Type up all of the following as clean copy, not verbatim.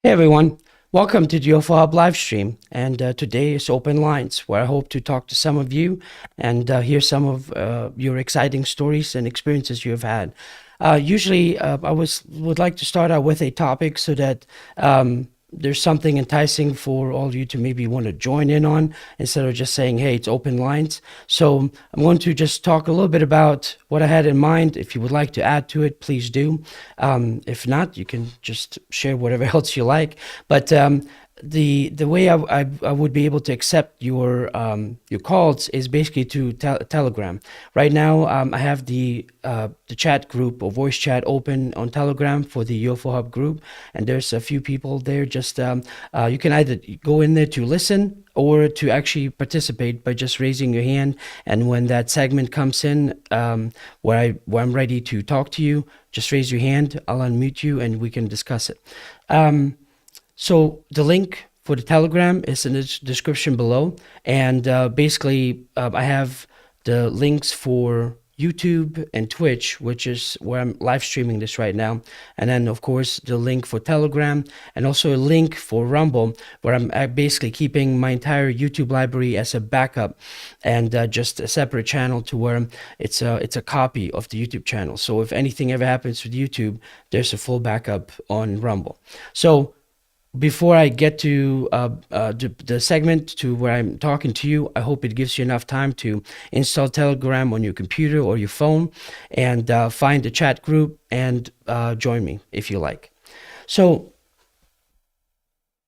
Hey everyone, welcome to the UFO Hub live stream. And today is Open Lines, where I hope to talk to some of you and hear some of your exciting stories and experiences you have had. Usually, would like to start out with a topic so that there's something enticing for all of you to maybe want to join in on instead of just saying, hey, it's open lines. So I'm going to just talk a little bit about what I had in mind. If you would like to add to it, please do. If not, you can just share whatever else you like. But the way I would be able to accept your calls is basically to Telegram. Right now, I have the chat group or voice chat open on Telegram for the UFO Hub group, and there's a few people there. Just you can either go in there to listen or to actually participate by just raising your hand. And when that segment comes in, where I'm ready to talk to you, just raise your hand. I'll unmute you, and we can discuss it. So the link for the Telegram is in the description below, and basically I have the links for YouTube and Twitch, which is where I'm live streaming this right now, and then of course the link for Telegram, and also a link for Rumble, where I'm basically keeping my entire YouTube library as a backup, and just a separate channel to where it's a copy of the YouTube channel. So if anything ever happens with YouTube, there's a full backup on Rumble. So before I get to the segment to where I'm talking to you, I hope it gives you enough time to install Telegram on your computer or your phone and find the chat group and join me if you like. So,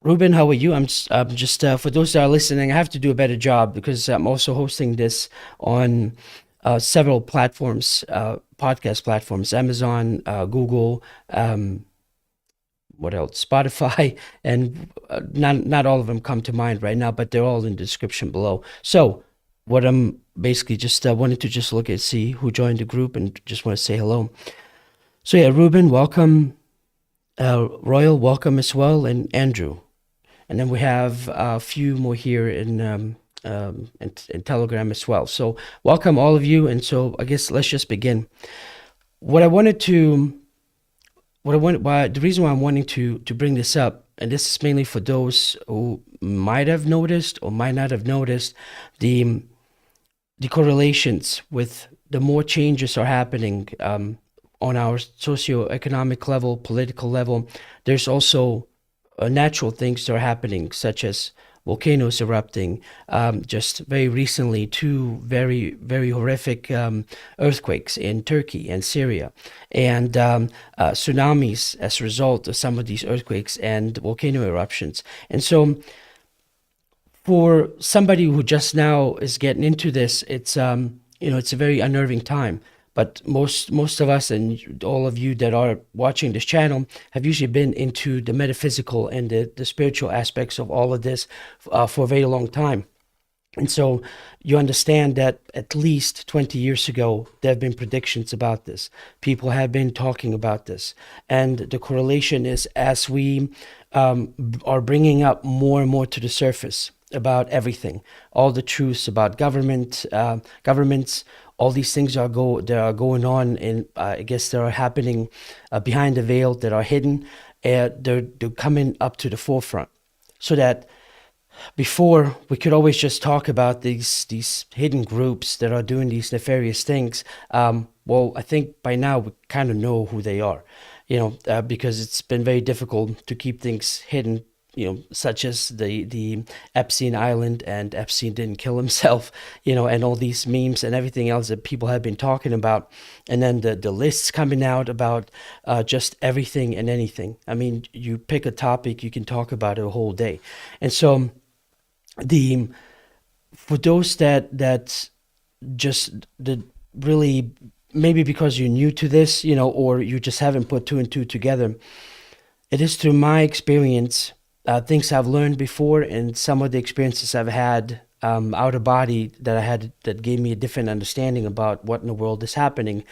Ruben, how are you? I'm just for those that are listening, I have to do a better job because I'm also hosting this on several platforms, podcast platforms, Amazon, Google. What else? Spotify, and not all of them come to mind right now, but they're all in the description below. So, what I'm basically just wanted to just look at see who joined the group and just want to say hello. So yeah, Ruben, welcome. Royal, welcome as well, and Andrew. And then we have a few more here in Telegram as well. So welcome all of you. And so I guess let's just begin. What I wanted to the reason why I'm wanting to bring this up, and this is mainly for those who might have noticed or might not have noticed the correlations with the more changes are happening on our socioeconomic level, political level. There's also natural things that are happening, such as volcanoes erupting. Just very recently, two very, very horrific earthquakes in Turkey and Syria, and tsunamis as a result of some of these earthquakes and volcano eruptions. And so, for somebody who just now is getting into this, it's a very unnerving time. But most of us and all of you that are watching this channel have usually been into the metaphysical and the spiritual aspects of all of this for a very long time. And so you understand that at least 20 years ago, there have been predictions about this. People have been talking about this. And the correlation is as we are bringing up more and more to the surface about everything, all the truths about governments, all these things that are going on, and I guess that are happening behind the veil, that are hidden. They're coming up to the forefront, so that before we could always just talk about these hidden groups that are doing these nefarious things. Well, I think by now we kind of know who they are, because it's been very difficult to keep things hidden, such as the Epstein Island, and Epstein didn't kill himself, and all these memes and everything else that people have been talking about, and then the lists coming out about just everything and anything. I mean, you pick a topic, you can talk about it a whole day. And so the for those that just the really, maybe because you're new to this, or you just haven't put two and two together, it is through my experience, things I've learned before, and some of the experiences I've had out of body that I had that gave me a different understanding about what in the world is happening,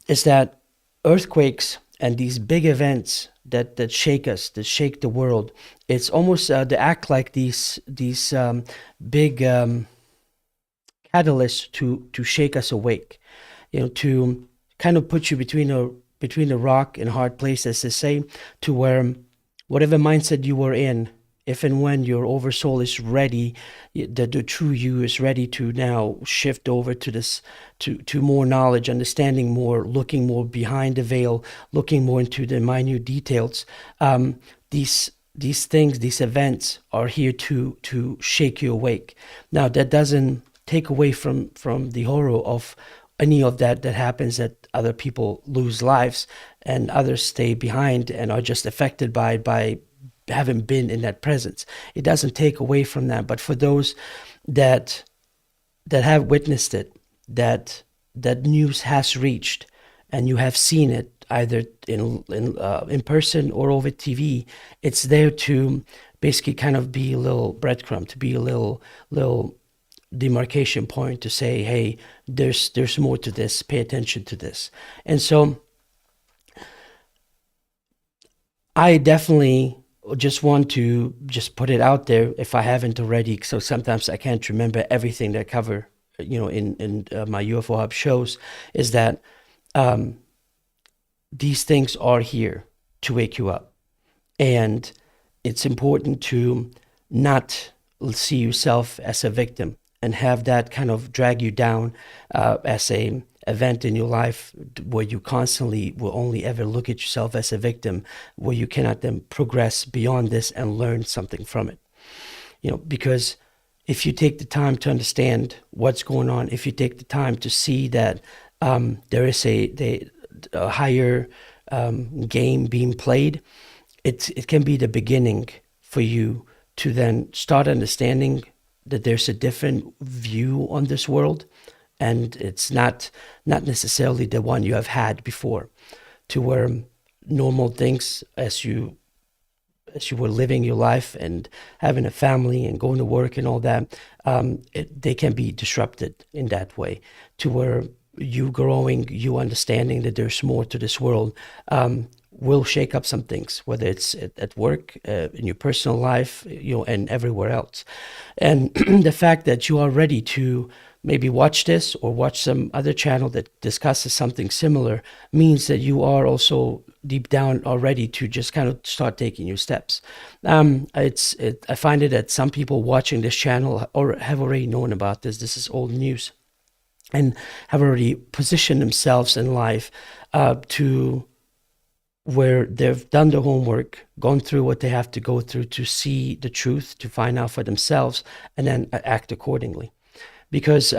is that earthquakes and these big events that shake us, that shake the world, it's almost they act like these big catalysts to shake us awake, to kind of put you between a rock and a hard place, as they say, to where whatever mindset you were in, if and when your oversoul is ready, the true you is ready to now shift over to this, to more knowledge, understanding more, looking more behind the veil, looking more into the minute details. These things, these events are here to shake you awake. Now that doesn't take away from the horror of any of that happens, that other people lose lives and others stay behind and are just affected by having been in that presence. It doesn't take away from that. But for those that have witnessed it, that news has reached, and you have seen it either in person or over TV, it's there to basically kind of be a little breadcrumb, to be a little demarcation point to say, hey, there's more to this. Pay attention to this. And so I definitely just want to just put it out there if I haven't already. So sometimes I can't remember everything that I cover, in my UFO Hub shows, is that these things are here to wake you up. And it's important to not see yourself as a victim and have that kind of drag you down as a event in your life where you constantly will only ever look at yourself as a victim, where you cannot then progress beyond this and learn something from it. Because if you take the time to understand what's going on, if you take the time to see that there is a higher game being played, it can be the beginning for you to then start understanding that there's a different view on this world, and it's not necessarily the one you have had before, to where normal things, as you were living your life and having a family and going to work and all that, they can be disrupted in that way, to where you growing, you understanding that there's more to this world, will shake up some things, whether it's at work, in your personal life, and everywhere else. And the fact that you are ready to maybe watch this or watch some other channel that discusses something similar means that you are also deep down already to just kind of start taking your steps. I find it that some people watching this channel or have already known about this. This is old news, and have already positioned themselves in life to where they've done their homework, gone through what they have to go through to see the truth, to find out for themselves, and then act accordingly. Because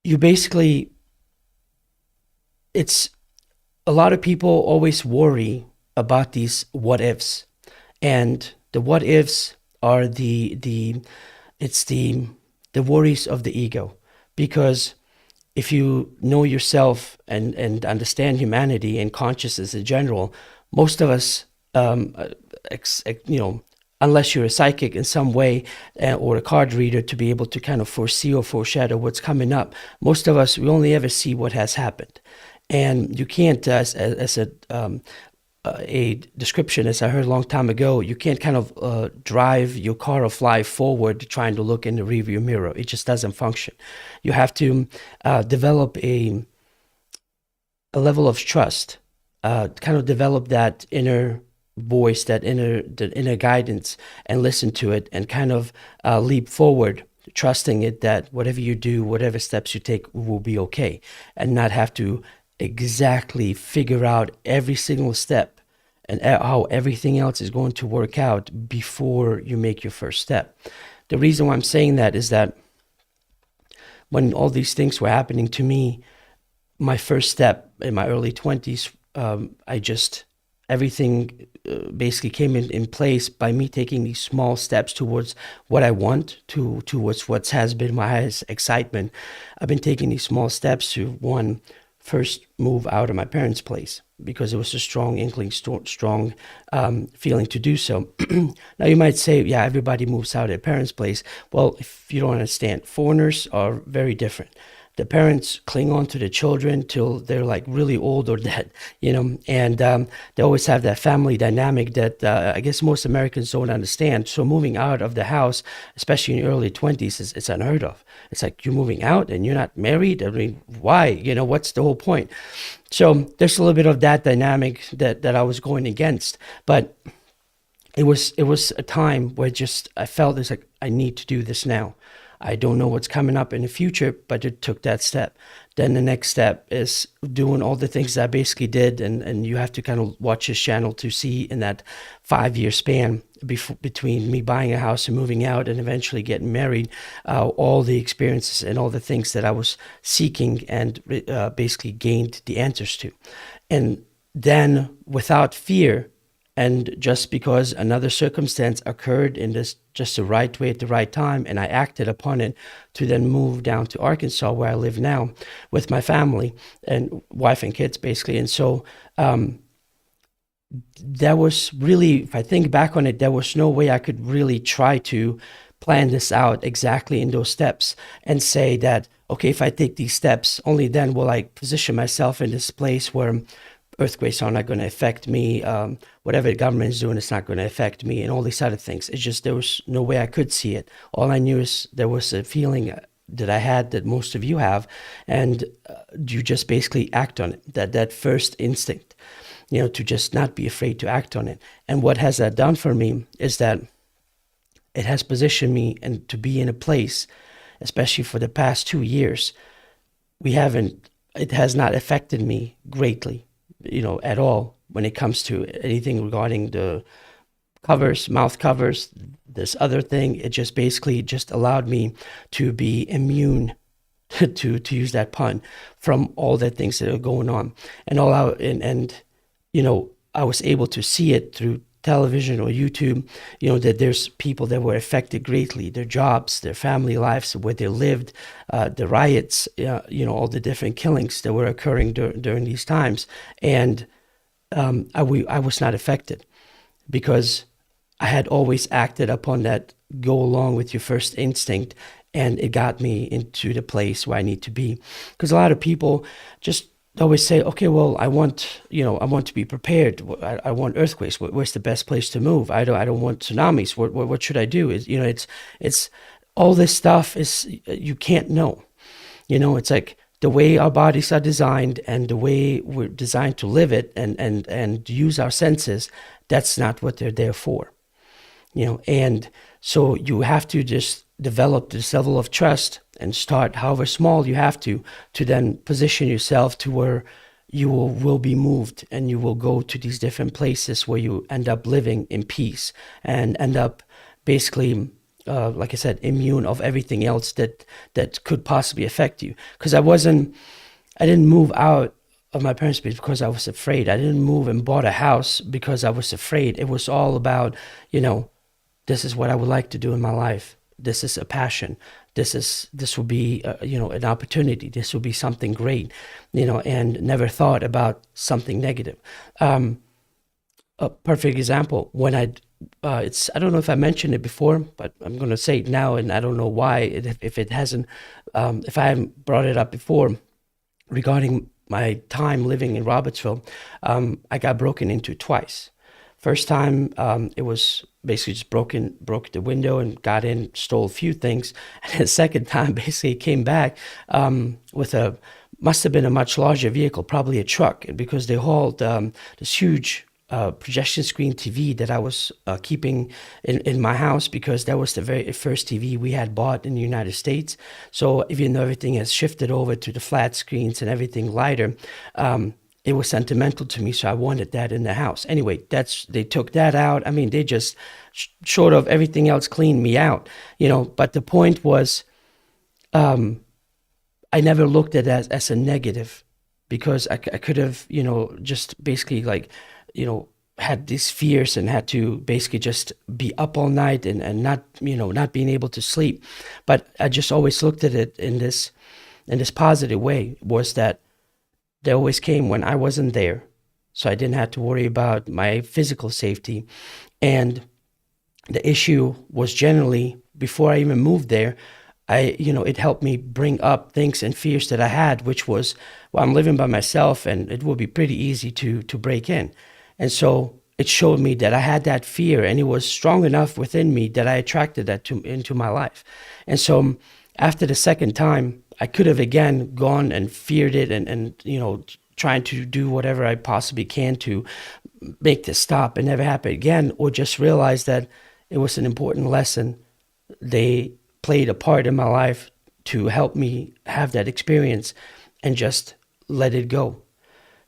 you basically, it's a lot of people always worry about these what ifs, and the what ifs are the worries of the ego. Because if you know yourself and understand humanity and consciousness in general, most of us, unless you're a psychic in some way, or a card reader to be able to kind of foresee or foreshadow what's coming up, most of us, we only ever see what has happened. And you can't, as a description, as I heard a long time ago, you can't kind of drive your car or fly forward trying to look in the rearview mirror. It just doesn't function. You have to develop a level of trust, kind of develop that inner voice, the inner guidance, and listen to it, and kind of leap forward, trusting it that whatever you do, whatever steps you take will be okay, and not have to exactly figure out every single step and how everything else is going to work out before you make your first step. The reason why I'm saying that is that when all these things were happening to me, my first step in my early 20s, everything basically came in place by me taking these small steps towards what I want, towards what has been my highest excitement. I've been taking these small steps to, one, first move out of my parents' place, because it was a strong inkling, strong feeling to do so. Now you might say, yeah, everybody moves out of their parents' place. Well, if you don't understand, foreigners are very different. the parents cling on to the children till they're like really old or dead, and they always have that family dynamic that I guess most Americans don't understand. So moving out of the house, especially in your early 20s, it's unheard of. It's like you're moving out and you're not married. I mean, why? What's the whole point? So there's a little bit of that dynamic that I was going against, but it was a time where just I felt it's like I need to do this now. I don't know what's coming up in the future, but it took that step. Then the next step is doing all the things that I basically did, and you have to kind of watch this channel to see in that 5-year span between me buying a house and moving out and eventually getting married, all the experiences and all the things that I was seeking and basically gained the answers to. And then without fear, and just because another circumstance occurred in this just the right way at the right time, and I acted upon it to then move down to Arkansas, where I live now with my family and wife and kids, basically. And so that was really, if I think back on it, there was no way I could really try to plan this out exactly in those steps and say that, okay, if I take these steps, only then will I position myself in this place where earthquakes are not going to affect me. Whatever the government is doing, it's not going to affect me, and all these other things. It's just there was no way I could see it. All I knew is there was a feeling that I had that most of you have, and you just basically act on it. That first instinct, to just not be afraid to act on it. And what has that done for me is that it has positioned me and to be in a place, especially for the past 2 years, it has not affected me greatly, at all when it comes to anything regarding the mouth covers, this other thing. It just basically just allowed me to be immune, to use that pun, from all the things that are going on. And I was able to see it through television or YouTube, that there's people that were affected greatly, their jobs, their family lives, where they lived, the riots, all the different killings that were occurring during these times. And I was not affected because I had always acted upon that go along with your first instinct, and it got me into the place where I need to be. Because a lot of people just always say, okay, well, I want to be prepared. I want earthquakes. Where's the best place to move? I don't want tsunamis. What should I do? It's all this stuff is, you can't know. It's like the way our bodies are designed and the way we're designed to live it and use our senses. That's not what they're there for. And so you have to just develop this level of trust and start, however small you have to then position yourself to where you will be moved, and you will go to these different places where you end up living in peace and end up basically, like I said, immune of everything else that could possibly affect you. Because I didn't move out of my parents' place because I was afraid. I didn't move and bought a house because I was afraid. It was all about, this is what I would like to do in my life. This is a passion. This will be, an opportunity. This will be something great, and never thought about something negative. A perfect example, when I don't know if I mentioned it before, but I'm going to say it now, and I don't know why, if I haven't brought it up before, regarding my time living in Robertsville. I got broken into twice. First time, it was basically just broke the window and got in, stole a few things. And the second time, basically came back with must have been a much larger vehicle, probably a truck, because they hauled this huge projection screen TV that I was keeping in my house, because that was the very first TV we had bought in the United States. So even though everything has shifted over to the flat screens and everything lighter, it was sentimental to me, so I wanted that in the house. Anyway, they took that out. I mean, they just, short of everything else, cleaned me out, But the point was, I never looked at it as a negative, because I could have, just basically had these fears and had to basically just be up all night and not, not being able to sleep. But I just always looked at it in this positive way, was that they always came when I wasn't there. So I didn't have to worry about my physical safety. And the issue was generally, before I even moved there, it helped me bring up things and fears that I had, which was, well, I'm living by myself and it will be pretty easy to break in. And so it showed me that I had that fear, and it was strong enough within me that I attracted that into my life. And so after the second time, I could have again gone and feared it, and trying to do whatever I possibly can to make this stop and never happen again, or just realize that it was an important lesson. They played a part in my life to help me have that experience and just let it go,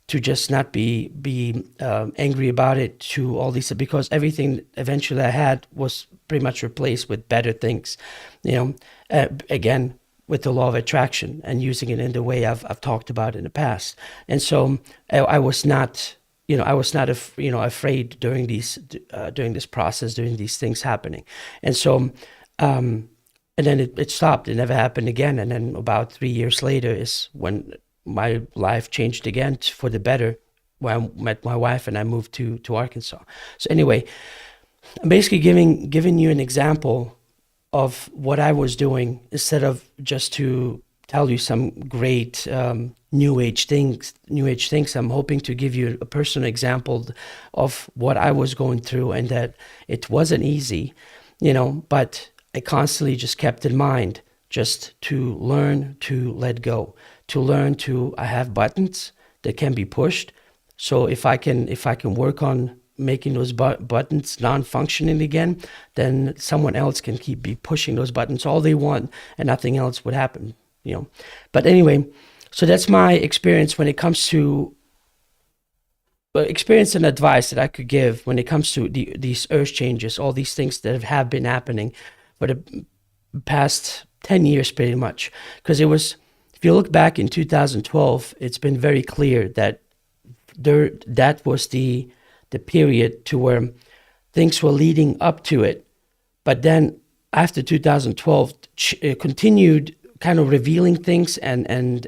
to just not be angry about it, to all these, because everything eventually I had was pretty much replaced with better things, again, with the law of attraction and using it in the way I've talked about in the past. And so I was not, afraid during this process, during these things happening. And so, and then it stopped. It never happened again. And then about 3 years later is when my life changed again for the better, when I met my wife and I moved to Arkansas. So anyway, I'm basically giving you an example of what I was doing, instead of just to tell you some great new age things. I'm hoping to give you a personal example of what I was going through, and that it wasn't easy, but I constantly just kept in mind just to learn to let go, to learn to, I have buttons that can be pushed. So if I can work on making those buttons non-functioning again, then someone else can be pushing those buttons all they want, and nothing else would happen, But anyway, so that's my experience when it comes to experience and advice that I could give when it comes to these earth changes, all these things that have been happening for the past 10 years pretty much. Because if you look back in 2012, it's been very clear that that was the period to where things were leading up to it. But then after 2012, continued kind of revealing things and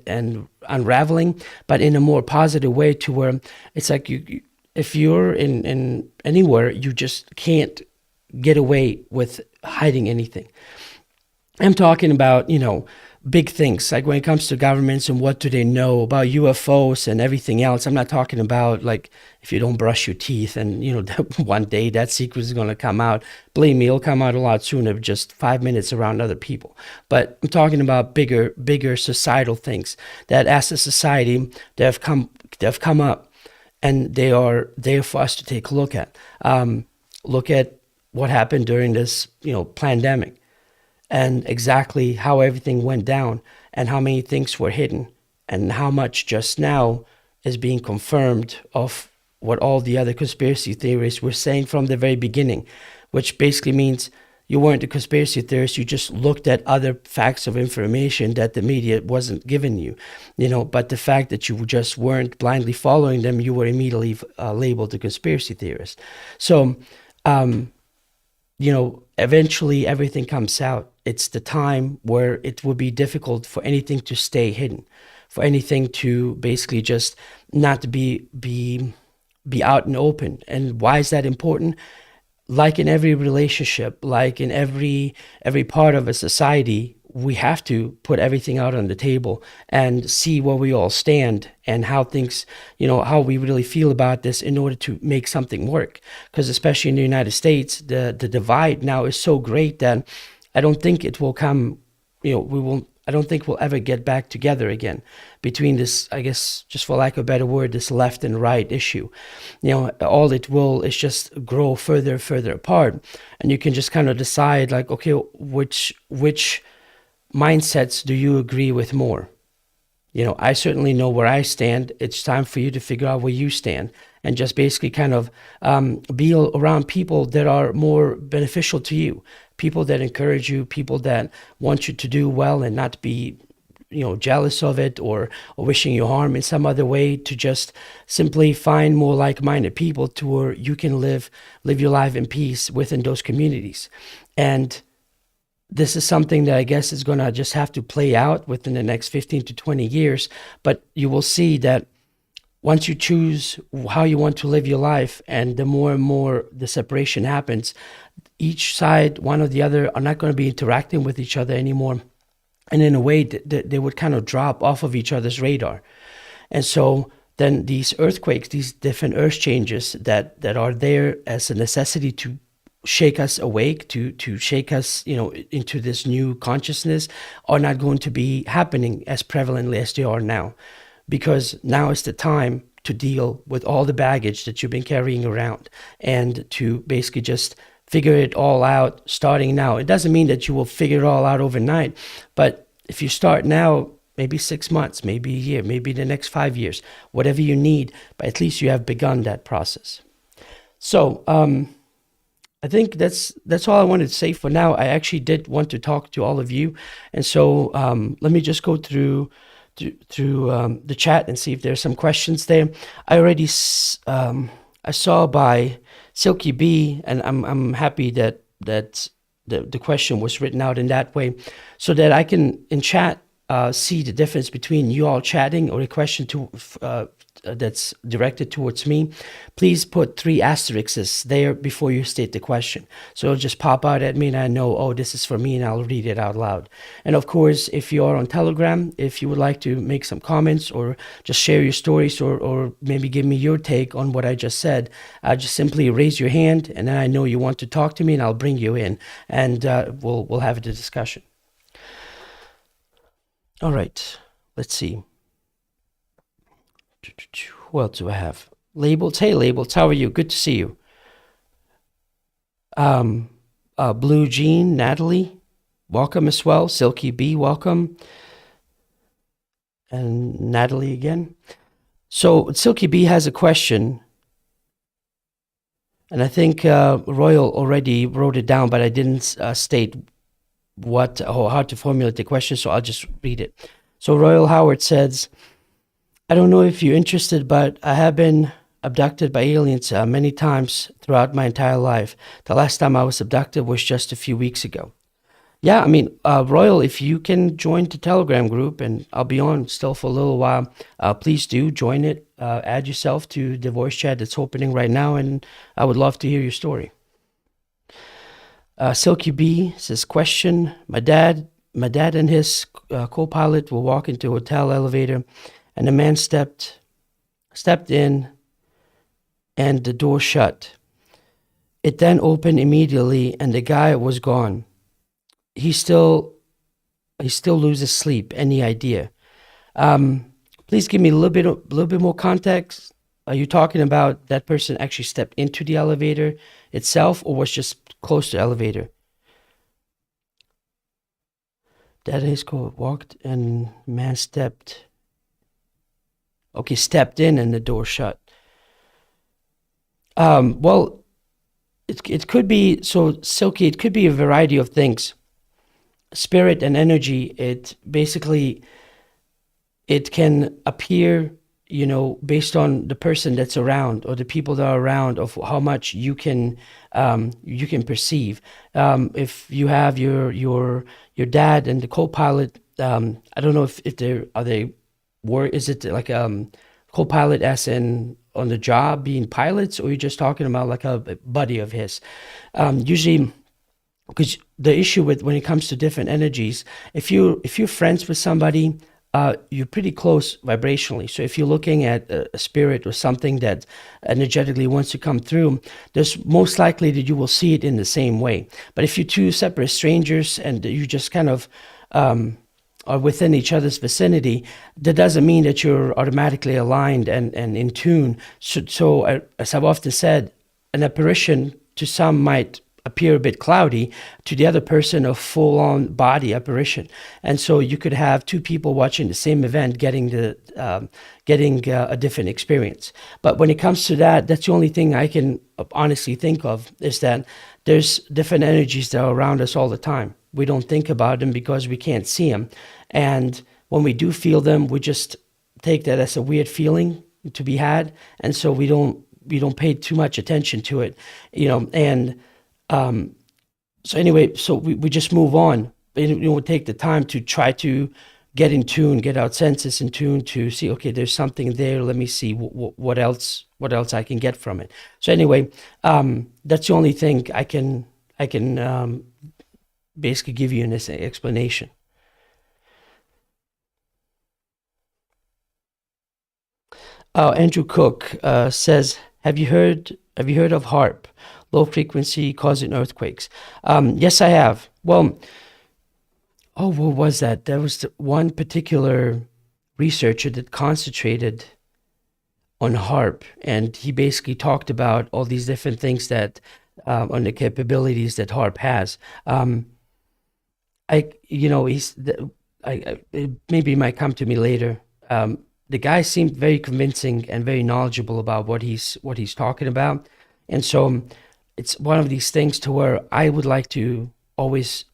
unraveling, but in a more positive way, to where it's like if you're in anywhere, you just can't get away with hiding anything. I'm talking about, big things, like when it comes to governments and what do they know about UFOs and everything else. I'm not talking about like if you don't brush your teeth and, one day that secret is going to come out. Believe me, it'll come out a lot sooner, just 5 minutes around other people. But I'm talking about bigger societal things that as a society, they have come up, and they are there for us to take a look at. Look at what happened during this, pandemic, and exactly how everything went down, and how many things were hidden, and how much just now is being confirmed of what all the other conspiracy theories were saying from the very beginning, which basically means you weren't a conspiracy theorist, you just looked at other facts of information that the media wasn't giving you, but the fact that you just weren't blindly following them, you were immediately labeled a conspiracy theorist. So, eventually everything comes out. It's the time where it would be difficult for anything to stay hidden, for anything to basically just not be out and open. And why is that important? Like in every relationship, like in every part of a society, we have to put everything out on the table and see where we all stand and how things, how we really feel about this in order to make something work. Because especially in the United States, the divide now is so great that I don't think it will come, I don't think we'll ever get back together again between this, I guess, just for lack of a better word, this left and right issue. All it will is just grow further and further apart. And you can just kind of decide like, okay, which mindsets do you agree with more? I certainly know where I stand. It's time for you to figure out where you stand, and just basically kind of be around people that are more beneficial to you, people that encourage you, people that want you to do well and not be, jealous of it or wishing you harm in some other way, to just simply find more like-minded people to where you can live your life in peace within those communities. And this is something that I guess is going to just have to play out within the next 15 to 20 years. But you will see that once you choose how you want to live your life, and the more and more the separation happens, each side, one or the other, are not going to be interacting with each other anymore. and in a way they would kind of drop off of each other's radar. And so then these earthquakes, these different earth changes that are there as a necessity to shake us awake, to shake us, into this new consciousness, are not going to be happening as prevalently as they are now, because now is the time to deal with all the baggage that you've been carrying around, and to basically just figure it all out starting now. It doesn't mean that you will figure it all out overnight, but if you start now, maybe 6 months, maybe a year, maybe the next 5 years, whatever you need, but at least you have begun that process. So I think that's all I wanted to say for now. I actually did want to talk to all of you, and so let me just go through the chat and see if there's some questions there. I already I saw by Silky B, and I'm happy that the question was written out in that way, so that I can in chat see the difference between you all chatting or a question that's directed towards me. Please put 3 asterisks there before you state the question, so it'll just pop out at me and I know, oh, this is for me, and I'll read it out loud. And of course, if you are on Telegram, if you would like to make some comments or just share your stories, or maybe give me your take on what I just said, just simply raise your hand, and then I know you want to talk to me, and I'll bring you in, and we'll have a discussion. All right, let's see. Who else do I have? Labels. Hey, Labels, how are you? Good to see you. Blue Jean, Natalie, welcome as well. Silky B, welcome. And Natalie again. So Silky B has a question, and I think Royal already wrote it down, but I didn't state what or how to formulate the question, so I'll just read it. So Royal Howard says, I don't know if you're interested, but I have been abducted by aliens many times throughout my entire life. The last time I was abducted was just a few weeks ago. Yeah, I mean, Royal, if you can join the Telegram group, and I'll be on still for a little while, please do join it. Add yourself to the voice chat that's opening right now, and I would love to hear your story. Silky B says, question, my dad and his co-pilot will walk into a hotel elevator, and the man stepped in, and the door shut. It then opened immediately, and the guy was gone. He still loses sleep. Any idea? Please give me a little bit more context. Are you talking about that person actually stepped into the elevator itself, or was just close to the elevator? Dad and his co walked, and man stepped in, and the door shut. Well, it could be, so Silky, it could be a variety of things. Spirit and energy, it can appear, based on the person that's around or the people that are around, of how much you can perceive. If you have your dad and the co-pilot, I don't know if is it like co-pilot as in on the job being pilots, or you're just talking about like a buddy of his? Usually, because the issue with when it comes to different energies, if you're friends with somebody, you're pretty close vibrationally. So if you're looking at a spirit or something that energetically wants to come through, there's most likely that you will see it in the same way. But if you're two separate strangers and you just kind of are within each other's vicinity, that doesn't mean that you're automatically aligned and in tune. So as I've often said, an apparition to some might appear a bit cloudy, to the other person a full-on body apparition. And so you could have two people watching the same event getting a different experience. But when it comes to that, that's the only thing I can honestly think of, is that there's different energies that are around us all the time. We don't think about them because we can't see them. And when we do feel them, we just take that as a weird feeling to be had. And so we don't pay too much attention to it, and so anyway, so we just move on. We take the time to try to get in tune, get our senses in tune to see, okay, there's something there. Let me see what else I can get from it. So anyway, that's the only thing I can basically give you in this explanation. Andrew Cook says, Have you heard of HARP, low frequency causing earthquakes?" Yes, I have. Well, oh, what was that? There was one particular researcher that concentrated on HARP, and he basically talked about all these different things that on the capabilities that HARP has. Maybe it might come to me later. The guy seemed very convincing and very knowledgeable about what he's talking about, and so it's one of these things to where I would like to always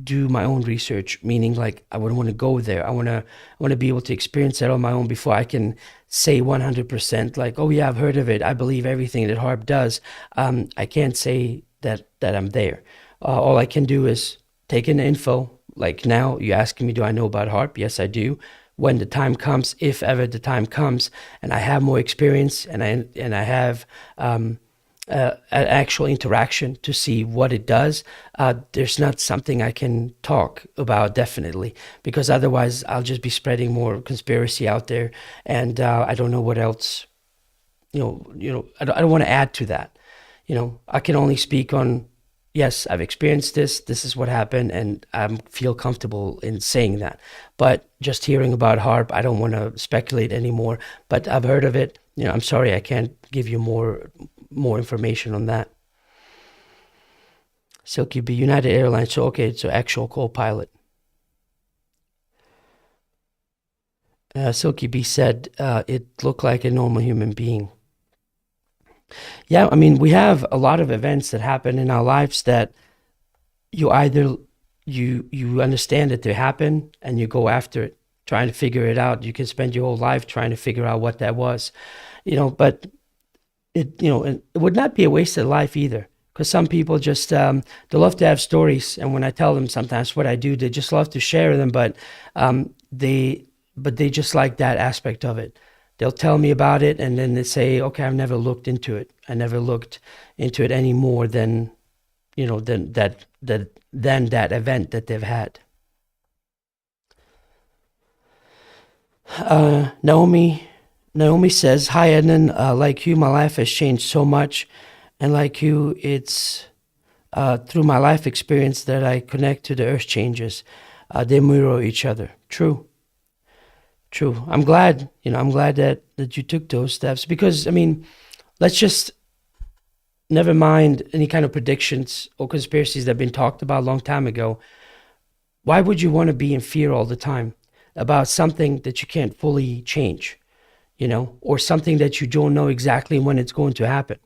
do my own research, meaning like I would want to go there. I want to be able to experience that on my own before I can say 100% like, oh yeah, I've heard of it. I believe everything that HARP does. I can't say that I'm there. All I can do is take in the info. Like now, you asking me, do I know about HARP? Yes, I do. When the time comes, if ever the time comes, and I have more experience, and I have an actual interaction to see what it does, there's not something I can talk about definitely, because otherwise I'll just be spreading more conspiracy out there, and I don't know what else. I don't want to add to that. I can only speak on, yes, I've experienced this. This is what happened, and I feel comfortable in saying that. But just hearing about HARP, I don't want to speculate anymore. But I've heard of it. I'm sorry, I can't give you more information on that. Silky B, United Airlines. So okay, so actual co-pilot. Silky B said it looked like a normal human being. Yeah, I mean, we have a lot of events that happen in our lives that you either you understand that they happen and you go after it, trying to figure it out. You can spend your whole life trying to figure out what that was, but it would not be a wasted life either. Because some people just they love to have stories, and when I tell them sometimes what I do, they just love to share them. But they just like that aspect of it. They'll tell me about it, and then they say, "Okay, I've never looked into it. I never looked into it any more than than that event that they've had." Naomi says, "Hi, Ednan. Like you, my life has changed so much, and like you, it's through my life experience that I connect to the earth changes. They mirror each other. True. I'm glad. I'm glad that you took those steps, because I mean, let's just never mind any kind of predictions or conspiracies that have been talked about a long time ago. Why would you want to be in fear all the time about something that you can't fully change, or something that you don't know exactly when it's going to happen?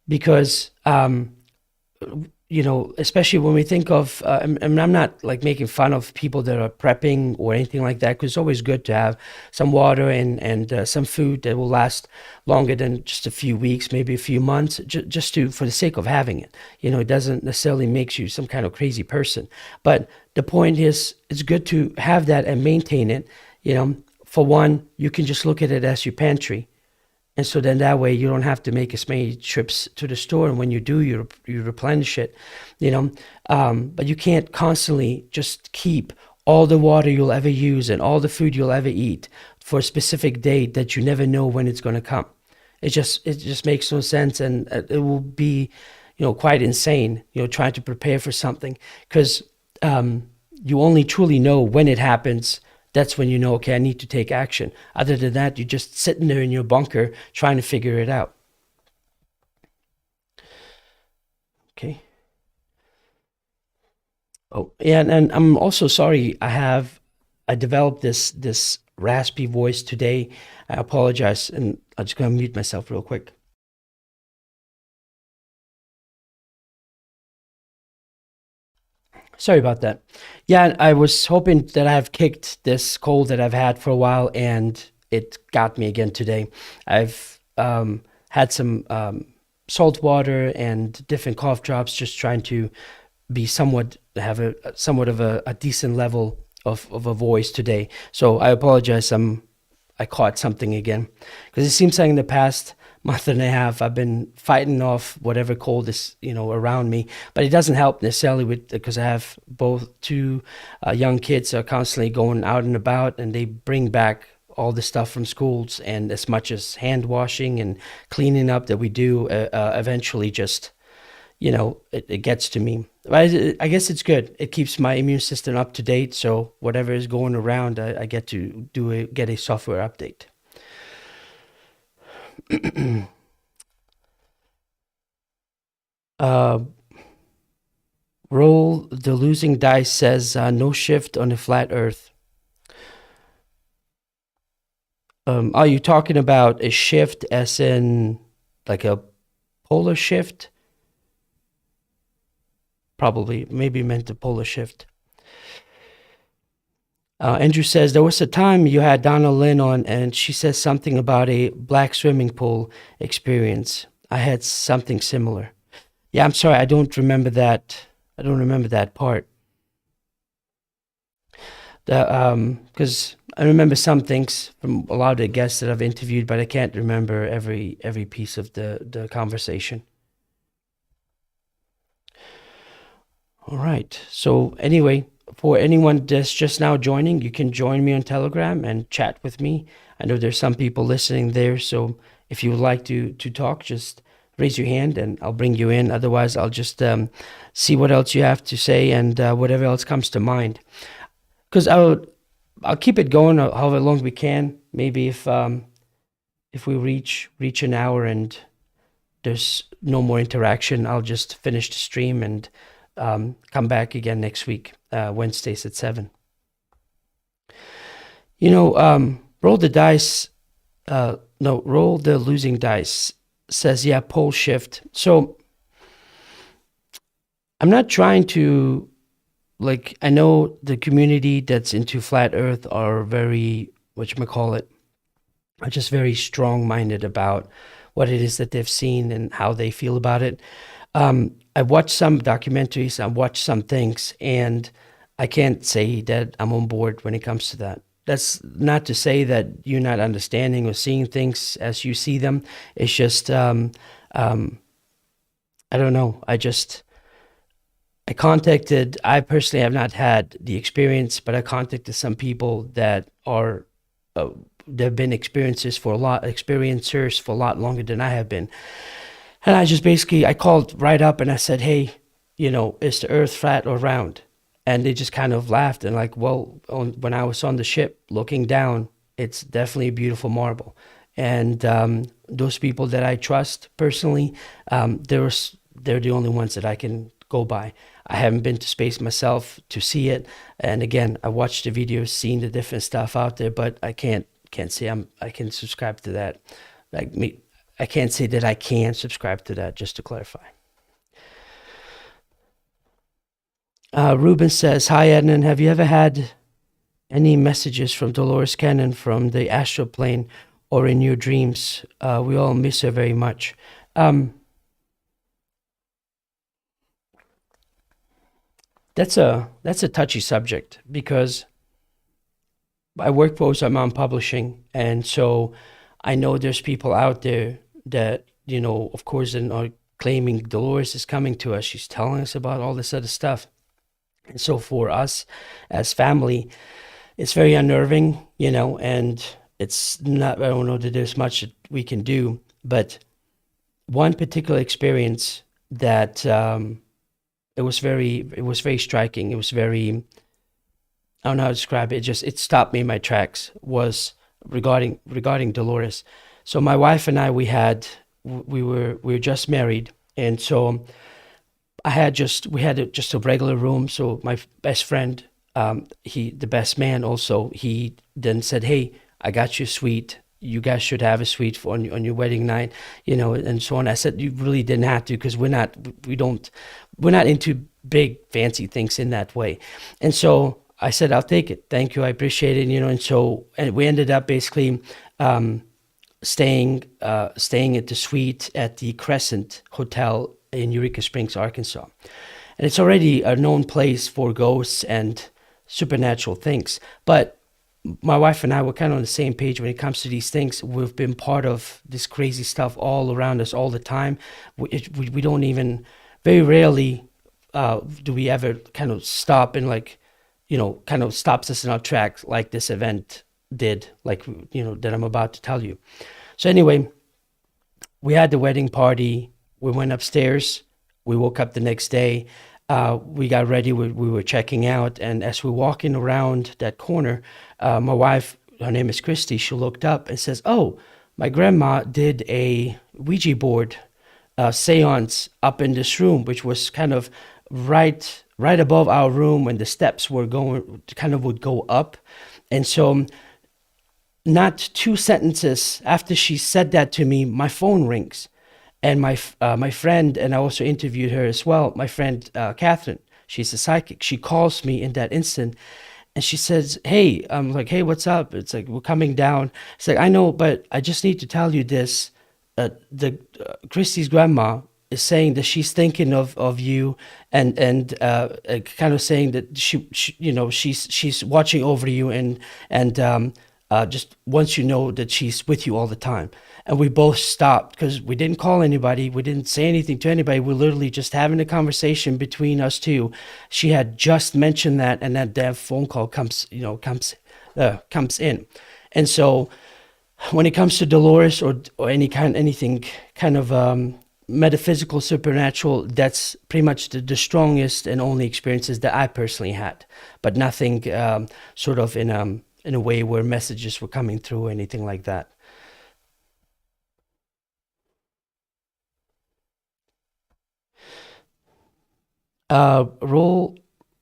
Because especially when we think of, and I'm not like making fun of people that are prepping or anything like that, because it's always good to have some water and some food that will last longer than just a few weeks, maybe a few months, just for the sake of having it. It doesn't necessarily make you some kind of crazy person. But the point is, it's good to have that and maintain it. For one, you can just look at it as your pantry. And so then that way you don't have to make as many trips to the store. And when you do, you replenish it, but you can't constantly just keep all the water you'll ever use and all the food you'll ever eat for a specific date that you never know when it's going to come. It just makes no sense. And it will be, quite insane, trying to prepare for something, because you only truly know when it happens. That's when you know, okay, I need to take action. Other than that, you're just sitting there in your bunker trying to figure it out. Okay. Oh, yeah, and I'm also sorry I developed this raspy voice today. I apologize, and I'm just gonna mute myself real quick. Sorry about that. Yeah, I was hoping that I've kicked this cold that I've had for a while, and it got me again today. I've had some salt water and different cough drops, just trying to have somewhat of a decent level of a voice today. So I apologize. I caught something again, because it seems like in the past month and a half I've been fighting off whatever cold is around me, but it doesn't help necessarily because I have both two young kids that are constantly going out and about, and they bring back all the stuff from schools, and as much as hand washing and cleaning up that we do, eventually just, it gets to me. But I guess it's good. It keeps my immune system up to date. So whatever is going around, I get to get a software update. uh, Roll the losing dice says no shift on a flat Earth. Are you talking about a shift as in like a polar shift? Probably, maybe meant a polar shift. Andrew says there was a time you had Donna Lynn on, and she says something about a black swimming pool experience. I had something similar. Yeah, I'm sorry, I don't remember that. I don't remember that part. Because I remember some things from a lot of the guests that I've interviewed, but I can't remember every piece of the conversation. All right. So anyway, for anyone that's just now joining, you can join me on Telegram and chat with me. I know there's some people listening there, so if you would like to talk, just raise your hand and I'll bring you in. Otherwise, I'll just see what else you have to say and whatever else comes to mind. Because I'll keep it going however long we can. Maybe if we reach an hour and there's no more interaction, I'll just finish the stream and come back again next week, Wednesdays at 7. Roll the dice. No, roll the losing dice. Says, yeah, pole shift. So I'm not trying to, I know the community that's into flat Earth are very, are just very strong-minded about what it is that they've seen and how they feel about it. I watched some documentaries, I watched some things, and I can't say that I'm on board when it comes to that. That's not to say that you're not understanding or seeing things as you see them. It's just, I don't know. I personally have not had the experience, but I contacted some people that are, they've been experiencers for a lot longer than I have been. And I called right up and I said, hey, is the Earth flat or round? And they just kind of laughed and when I was on the ship looking down, it's definitely a beautiful marble. And those people that I trust personally, they're the only ones that I can go by. I haven't been to space myself to see it. And again, I watched the videos, seen the different stuff out there, but I can't say I can subscribe to that. I can't say that I can subscribe to that, just to clarify. Ruben says, hi, Ednan. Have you ever had any messages from Dolores Cannon from the astral plane or in your dreams? We all miss her very much. That's a touchy subject because I work for Ozarmount Publishing, and so I know there's people out there that, of course, are claiming Dolores is coming to us. She's telling us about all this other stuff. And so for us as family, it's very unnerving, and it's not, I don't know that there's much that we can do, but one particular experience that it was very striking. It was very, I don't know how to describe it. It stopped me in my tracks, was regarding Dolores. So my wife and I, we were just married. And so we had just a regular room. So my best friend, the best man also, he then said, hey, I got you a suite. You guys should have a suite on your wedding night, and so on. I said, you really didn't have to, because we're not into big fancy things in that way. And so I said, I'll take it. Thank you. I appreciate it. And we ended up basically, staying at the suite at the Crescent Hotel in Eureka Springs, Arkansas. And it's already a known place for ghosts and supernatural things. But my wife and I were kind of on the same page when it comes to these things. We've been part of this crazy stuff all around us all the time. We don't even, very rarely do we ever kind of stop and kind of stops us in our tracks like this event did, like, that I'm about to tell you. So anyway, we had the wedding party. We went upstairs. We woke up the next day. We got ready. We were checking out. And as we're walking around that corner, my wife, her name is Christy, she looked up and says, "Oh, my grandma did a Ouija board seance up in this room, which was kind of right above our room when the steps were going, kind of would go up." And so not two sentences after she said that to me, my phone rings, and my friend, and I also interviewed her as well. My friend Catherine, she's a psychic. She calls me in that instant, and she says, "Hey," I'm like, "Hey, what's up?" It's like, "We're coming down." It's like, "I know, but I just need to tell you this. The Christy's grandma is saying that she's thinking of you, and kind of saying that she's watching over you, and just wants you to know that she's with you all the time." And we both stopped because we didn't call anybody, we didn't say anything to anybody. We're literally just having a conversation between us two. She had just mentioned that, and that damn phone call comes in. And so when it comes to Dolores, or anything kind of metaphysical, supernatural, that's pretty much the strongest and only experiences that I personally had, but nothing sort of in a way where messages were coming through or anything like that. Roll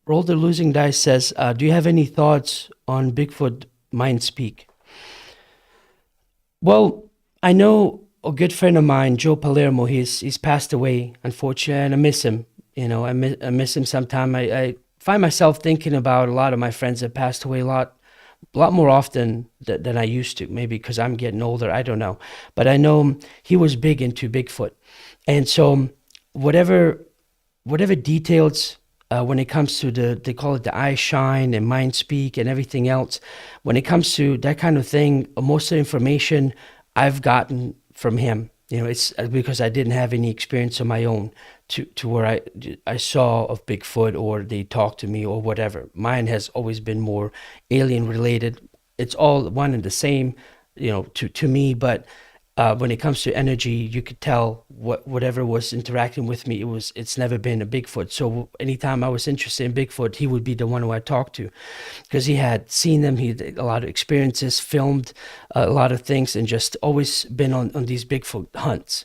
the losing dice says, "Do you have any thoughts on Bigfoot mind speak?" Well, I know a good friend of mine, Joe Palermo. He's passed away, unfortunately, and I miss him. I miss him sometime. I find myself thinking about a lot of my friends that passed away a lot more often than I used to. Maybe because I'm getting older. I don't know, but I know he was big into Bigfoot, and so whatever whatever details, when it comes to they call it the eye shine and mind speak and everything else, when it comes to that kind of thing, most of the information I've gotten from him. It's because I didn't have any experience of my own to where I saw of Bigfoot, or they talked to me or whatever. Mine has always been more alien related. It's all one and the same, to me. But when it comes to energy, you could tell whatever was interacting with me, it's never been a Bigfoot. So anytime I was interested in Bigfoot, he would be the one who I talked to, because he had seen them. He had a lot of experiences, filmed a lot of things, and just always been on these Bigfoot hunts.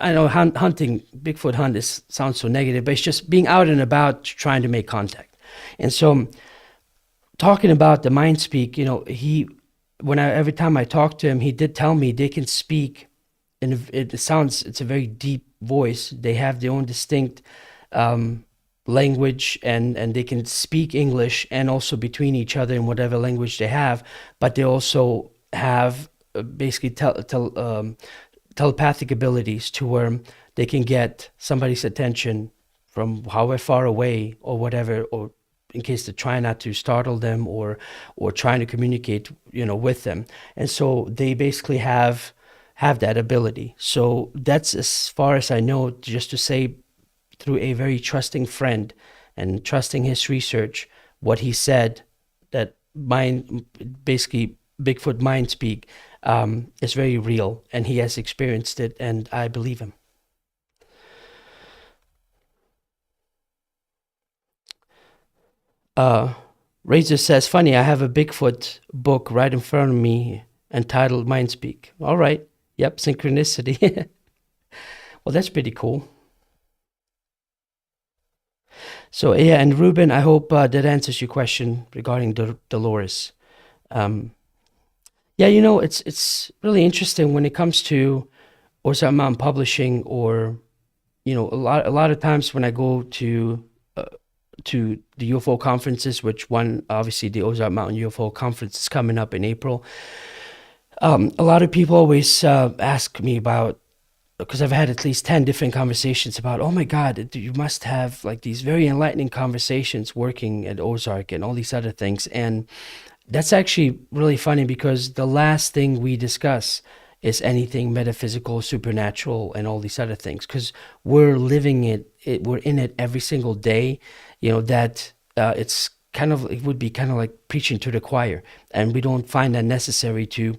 I know hunting, Bigfoot hunt sounds so negative, but it's just being out and about trying to make contact. And so talking about the mind speak, every time I talked to him, he did tell me they can speak, and it's a very deep voice. They have their own distinct language, and they can speak English and also between each other in whatever language they have, but they also have basically telepathic abilities to where they can get somebody's attention from however far away or whatever, or in case they're trying not to startle them, or trying to communicate with them. And so they basically have that ability. So that's as far as I know, just to say, through a very trusting friend and trusting his research, what he said, that mind, basically Bigfoot mind speak, is very real, and he has experienced it, and I believe him. Uh, Razor says, "Funny, I have a Bigfoot book right in front of me entitled Mind Speak." All right. Yep, synchronicity. Well, that's pretty cool. So, yeah, and Ruben, I hope that answers your question regarding Dolores. Um, yeah, it's really interesting when it comes to Ozark Mountain Publishing, or a lot of times when I go uh, to the UFO conferences, which one, obviously the Ozark Mountain UFO conference is coming up in April. A lot of people always ask me about, because I've had at least 10 different conversations about, "Oh my God, you must have like these very enlightening conversations working at Ozark and all these other things." And that's actually really funny, because the last thing we discuss is anything metaphysical, supernatural, and all these other things, because we're living it, we're in it every single day. That it's kind of, it would be kind of like preaching to the choir, and we don't find that necessary to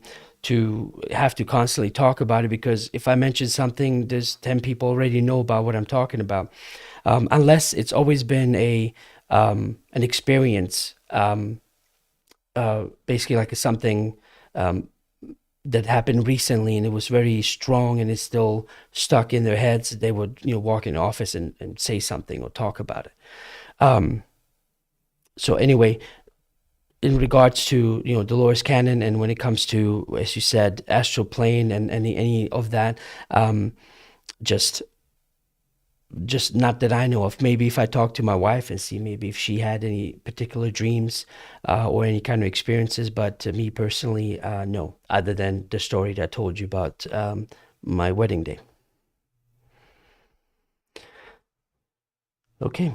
have to constantly talk about it, because if I mention something, there's 10 people already know about what I'm talking about, unless it's always been a an experience, basically like something that happened recently and it was very strong and it's still stuck in their heads. They would, walk in the office and say something or talk about it. So anyway, in regards to, Dolores Cannon, and when it comes to, as you said, astral plane and any of that, just not that I know of. Maybe if I talk to my wife and see maybe if she had any particular dreams or any kind of experiences, but to me personally, no, other than the story that I told you about my wedding day. Okay.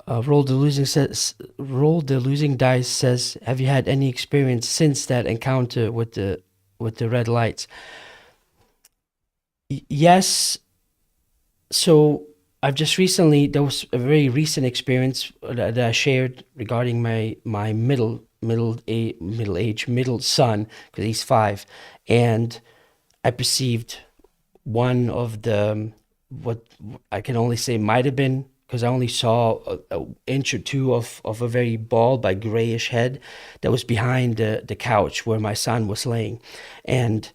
Roll the losing dice says, have you had any experience since that encounter with the red lights? Yes. So I've just recently, there was a very recent experience that I shared regarding my middle son, because he's 5, and I perceived one of the, what I can only say might have been, because I only saw an inch or two of a very bald but grayish head that was behind the couch where my son was laying. And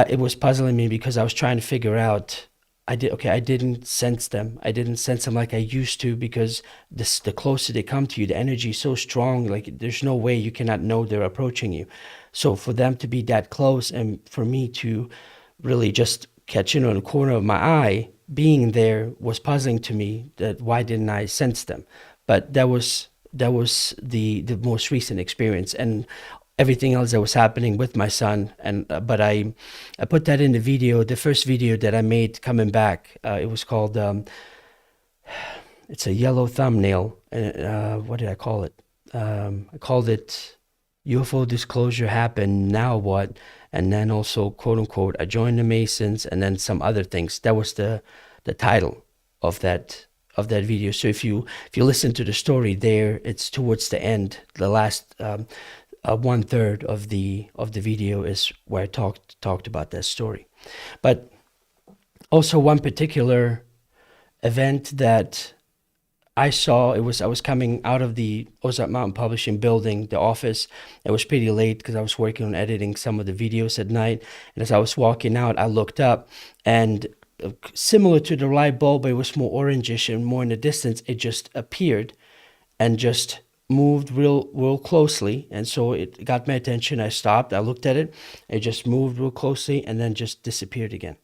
it was puzzling me because I was trying to figure out. I didn't sense them. I didn't sense them like I used to, because the closer they come to you, the energy is so strong. Like there's no way you cannot know they're approaching you. So for them to be that close, and for me to really just catch in on the corner of my eye, being there was puzzling to me. That why didn't I sense them? But that was the most recent experience, and everything else that was happening with my son. And but I put that in the video, the first video that I made coming back. It was called it's a yellow thumbnail. What did I call it? I called it UFO disclosure happened, now what? And then also, quote unquote, I joined the Masons, and then some other things. That was the title of that video. So if you listen to the story there, it's towards the end. The last 1/3 of the video is where I talked about that story. But also one particular event that I saw, I was coming out of the Ozark Mountain Publishing building, the office. It was pretty late because I was working on editing some of the videos at night. And as I was walking out, I looked up, and similar to the light bulb, but it was more orangish and more in the distance. It just appeared and just moved real closely, and so it got my attention. I stopped, I looked at it, it just moved real closely and then just disappeared again.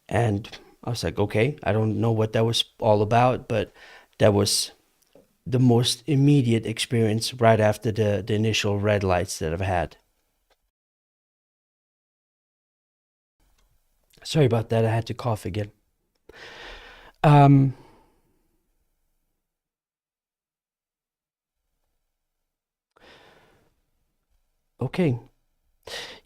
And I was like, okay, I don't know what that was all about, but that was the most immediate experience right after the initial red lights that I've had. Sorry about that, I had to cough again. Okay.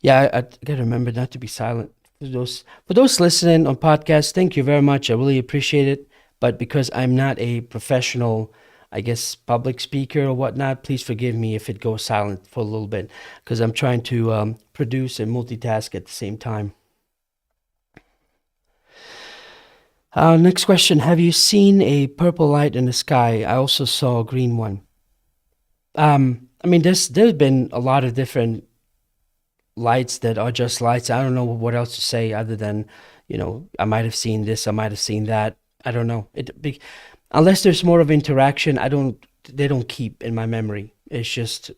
Yeah, I gotta remember not to be silent. For those listening on podcast, thank you very much. I really appreciate it. But because I'm not a professional, I guess, public speaker or whatnot, please forgive me if it goes silent for a little bit, because I'm trying to produce and multitask at the same time. Next question. Have you seen a purple light in the sky? I also saw a green one. I mean, there's been a lot of different lights that are just lights. I don't know what else to say other than, I might have seen this, I might have seen that. I don't know. Unless there's more of interaction, they don't keep in my memory. It's just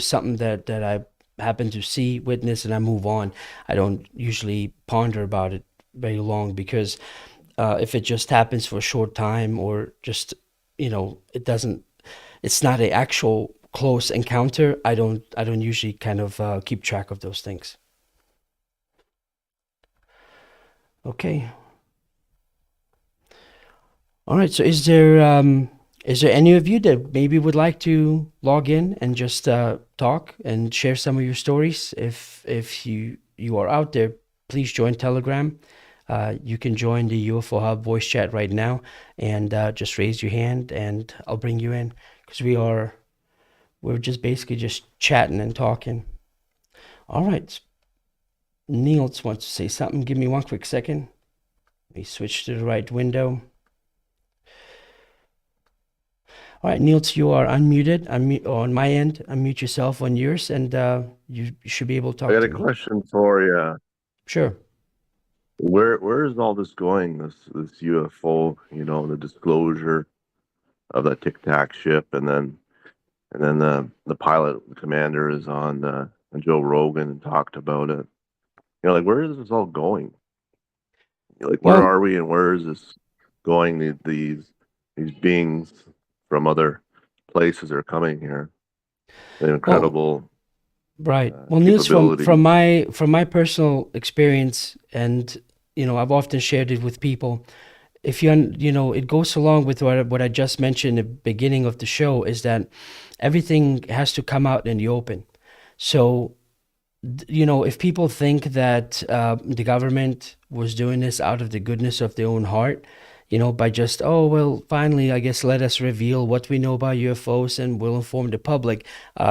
something that I happen to see, witness, and I move on. I don't usually ponder about it very long, because if it just happens for a short time, or just, it's not an actual close encounter, I don't usually kind of keep track of those things. Okay. All right. So is there any of you that maybe would like to log in and just talk and share some of your stories? If you are out there, please join Telegram. you can join the UFO Hub voice chat right now, and just raise your hand, and I'll bring you in, because we're just basically just chatting and talking. All right, Niels wants to say something. Give me one quick second. Let me switch to the right window. All right, Niels, you are unmuted. On my end. Unmute yourself on yours, and you should be able to I talk got to a me. question for you. Sure. Where is all this going? This UFO, the disclosure of that Tic Tac ship, and then the pilot, the commander, is on Joe Rogan and talked about it. Like, where is this all going? Like, where Well, are we, and where is this going? These beings from other places are coming here. The well, incredible right. Well, Niels, from capabilities. my personal experience, and I've often shared it with people. If it goes along with what I just mentioned at the beginning of the show, is that everything has to come out in the open. So, if people think that the government was doing this out of the goodness of their own heart, by just, oh, well, finally, I guess let us reveal what we know about UFOs and we'll inform the public,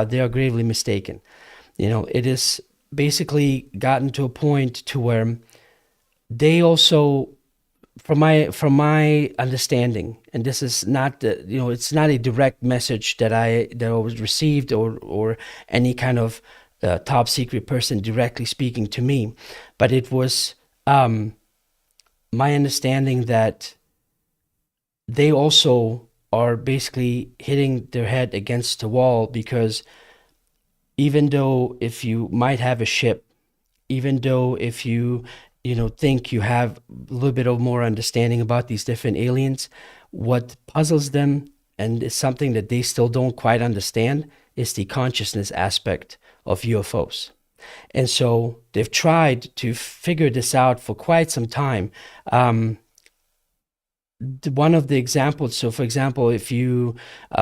they are gravely mistaken. It is basically gotten to a point to where they also, from my understanding, and this is not it's not a direct message that I was received, or any kind of top secret person directly speaking to me, but it was my understanding that they also are basically hitting their head against the wall, because even though if you might have a ship, even though if you think you have a little bit of more understanding about these different aliens, what puzzles them, and is something that they still don't quite understand, is the consciousness aspect of UFOs. And so they've tried to figure this out for quite some time. One of the examples, so for example, if you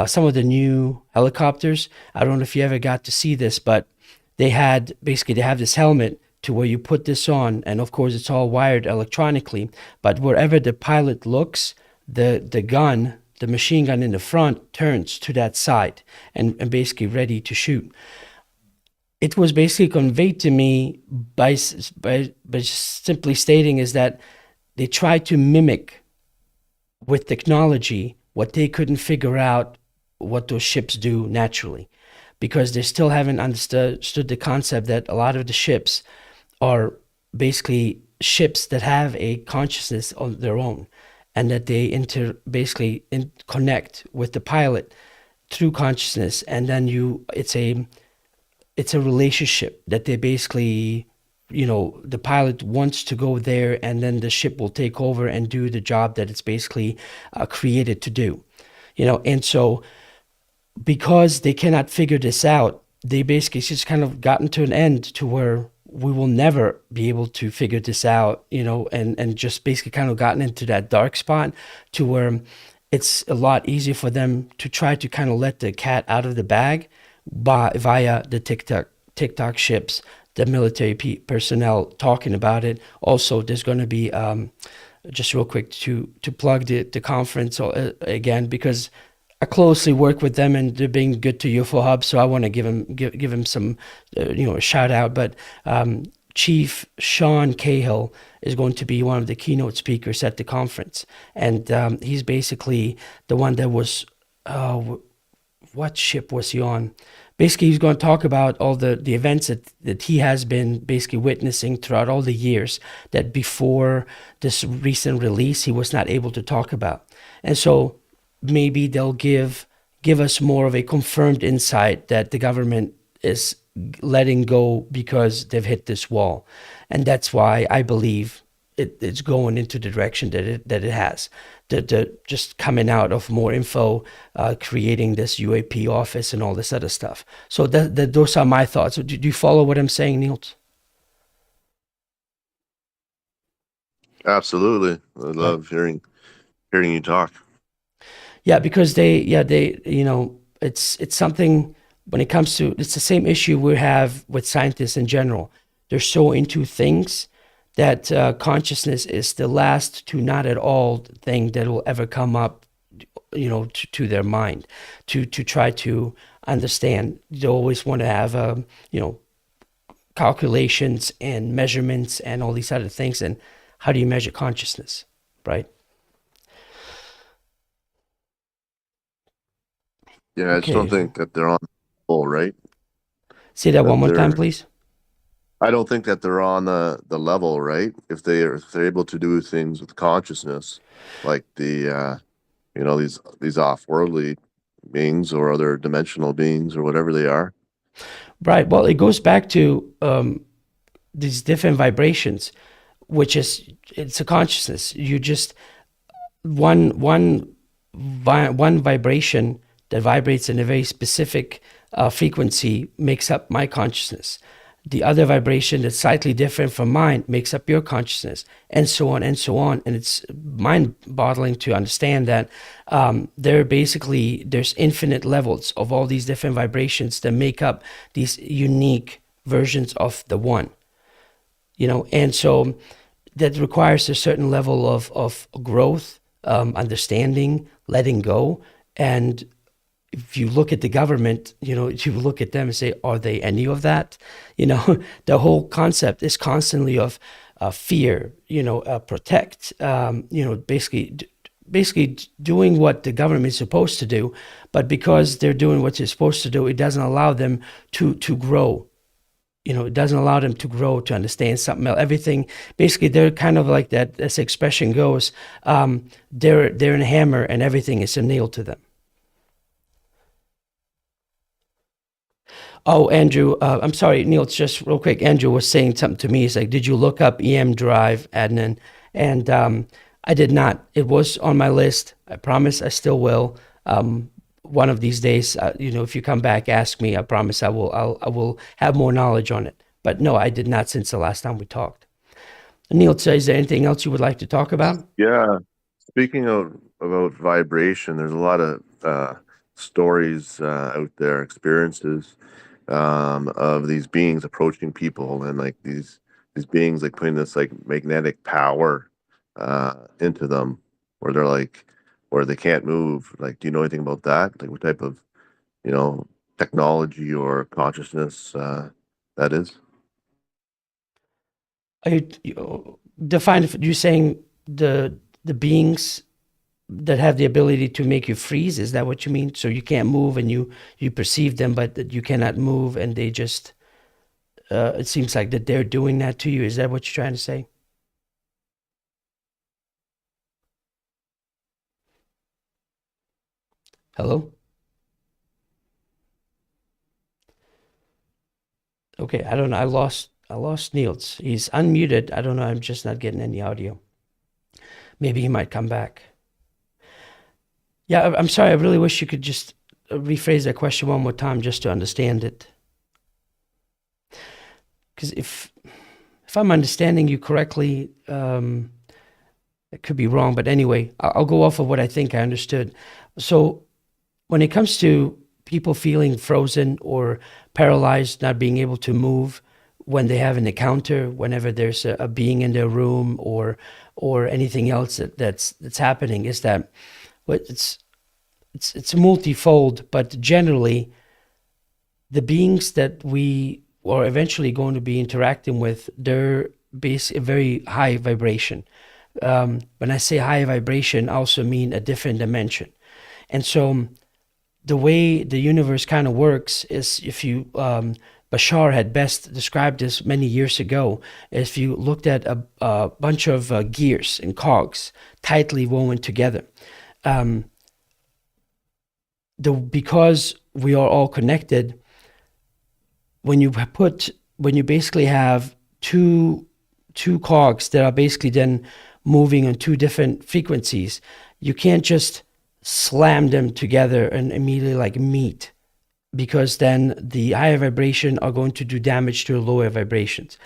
some of the new helicopters, I don't know if you ever got to see this, but they have this helmet to where you put this on, and of course it's all wired electronically, but wherever the pilot looks, the machine gun in the front turns to that side, and basically ready to shoot. It was basically conveyed to me by simply stating is that they tried to mimic with technology what they couldn't figure out what those ships do naturally, because they still haven't understood the concept that a lot of the ships are basically ships that have a consciousness of their own, and that they connect with the pilot through consciousness, and then it's a relationship that they basically, the pilot wants to go there, and then the ship will take over and do the job that it's basically created to do. And so, because they cannot figure this out, they basically just kind of gotten to an end to where we will never be able to figure this out, and just basically kind of gotten into that dark spot to where it's a lot easier for them to try to kind of let the cat out of the bag via the TikTok ships, the military personnel talking about it. Also, there's going to be just real quick to plug the conference again, because I closely work with them and they're being good to UFO Hub, so I want to give him some a shout out. But Chief Sean Cahill is going to be one of the keynote speakers at the conference, and he's basically the one that was what ship was he on? Basically, he's going to talk about all the events that he has been basically witnessing throughout all the years that before this recent release he was not able to talk about. And so maybe they'll give us more of a confirmed insight that the government is letting go because they've hit this wall. And that's why I believe it's going into the direction that it has. The just coming out of more info, creating this UAP office and all this other stuff. So those are my thoughts. Do you follow what I'm saying, Niels? Absolutely. I Right. love hearing you talk. Yeah, because they, it's something when it comes to, it's the same issue we have with scientists in general. They're so into things that consciousness is the last to not at all thing that will ever come up, to their mind, to try to understand. They always want to have, calculations and measurements and all these other things. And how do you measure consciousness, right? Yeah, I just don't Okay. think that they're on the level, right? Say that one That more time, they're please. I don't think that they're on the level, right? If they're able to do things with consciousness, like these off-worldly beings or other dimensional beings or whatever they are. Right. Well, it goes back to these different vibrations, which it's a consciousness. You just one vibration that vibrates in a very specific frequency makes up my consciousness. The other vibration that's slightly different from mine makes up your consciousness, and so on and so on. And it's mind-boggling to understand that there's infinite levels of all these different vibrations that make up these unique versions of the one. And so that requires a certain level of growth, understanding, letting go. And if you look at the government, you look at them and say, are they any of that? The whole concept is constantly of fear, protect, basically doing what the government is supposed to do. But because they're doing what they're supposed to do, it doesn't allow them to grow. It doesn't allow them to grow, to understand something else. Everything, basically, they're kind of like that, as the expression goes, they're in a hammer and everything is a nail to them. Oh, Andrew, I'm sorry, Neil, it's just real quick. Andrew was saying something to me. He's like, did you look up EM Drive, Adnan? And I did not. It was on my list. I promise I still will. One of these days, if you come back, ask me. I promise I will have more knowledge on it. But no, I did not since the last time we talked. Neil, so is there anything else you would like to talk about? Yeah. Speaking of about vibration, there's a lot of stories out there, experiences of these beings approaching people, and like these beings like putting this like magnetic power into them, where they're like where they can't move. Like, do you know anything about that? Like, what type of you know technology or consciousness that is? Are you saying the beings that have the ability to make you freeze? Is that what you mean? So you can't move and you perceive them, but that you cannot move, and they just it seems like that they're doing that to you. Is that what you're trying to say? Hello? Okay, I don't know. I lost Niels. He's unmuted. I don't know. I'm just not getting any audio. Maybe he might come back. Yeah, I'm sorry. I really wish you could just rephrase that question one more time just to understand it. Because if I'm understanding you correctly, it could be wrong. But anyway, I'll go off of what I think I understood. So when it comes to people feeling frozen or paralyzed, not being able to move when they have an encounter, whenever there's a being in their room or anything else that's happening, is that it's multifold, but generally the beings that we are eventually going to be interacting with, they're a very high vibration. When I say high vibration, I also mean a different dimension. And so the way the universe kind of works is, if you Bashar had best described this many years ago. If you looked at a bunch of gears and cogs tightly woven together, because we are all connected, when you basically have two cogs that are basically then moving on two different frequencies, you can't just slam them together and immediately like meet, because then the higher vibration are going to do damage to the lower vibrations.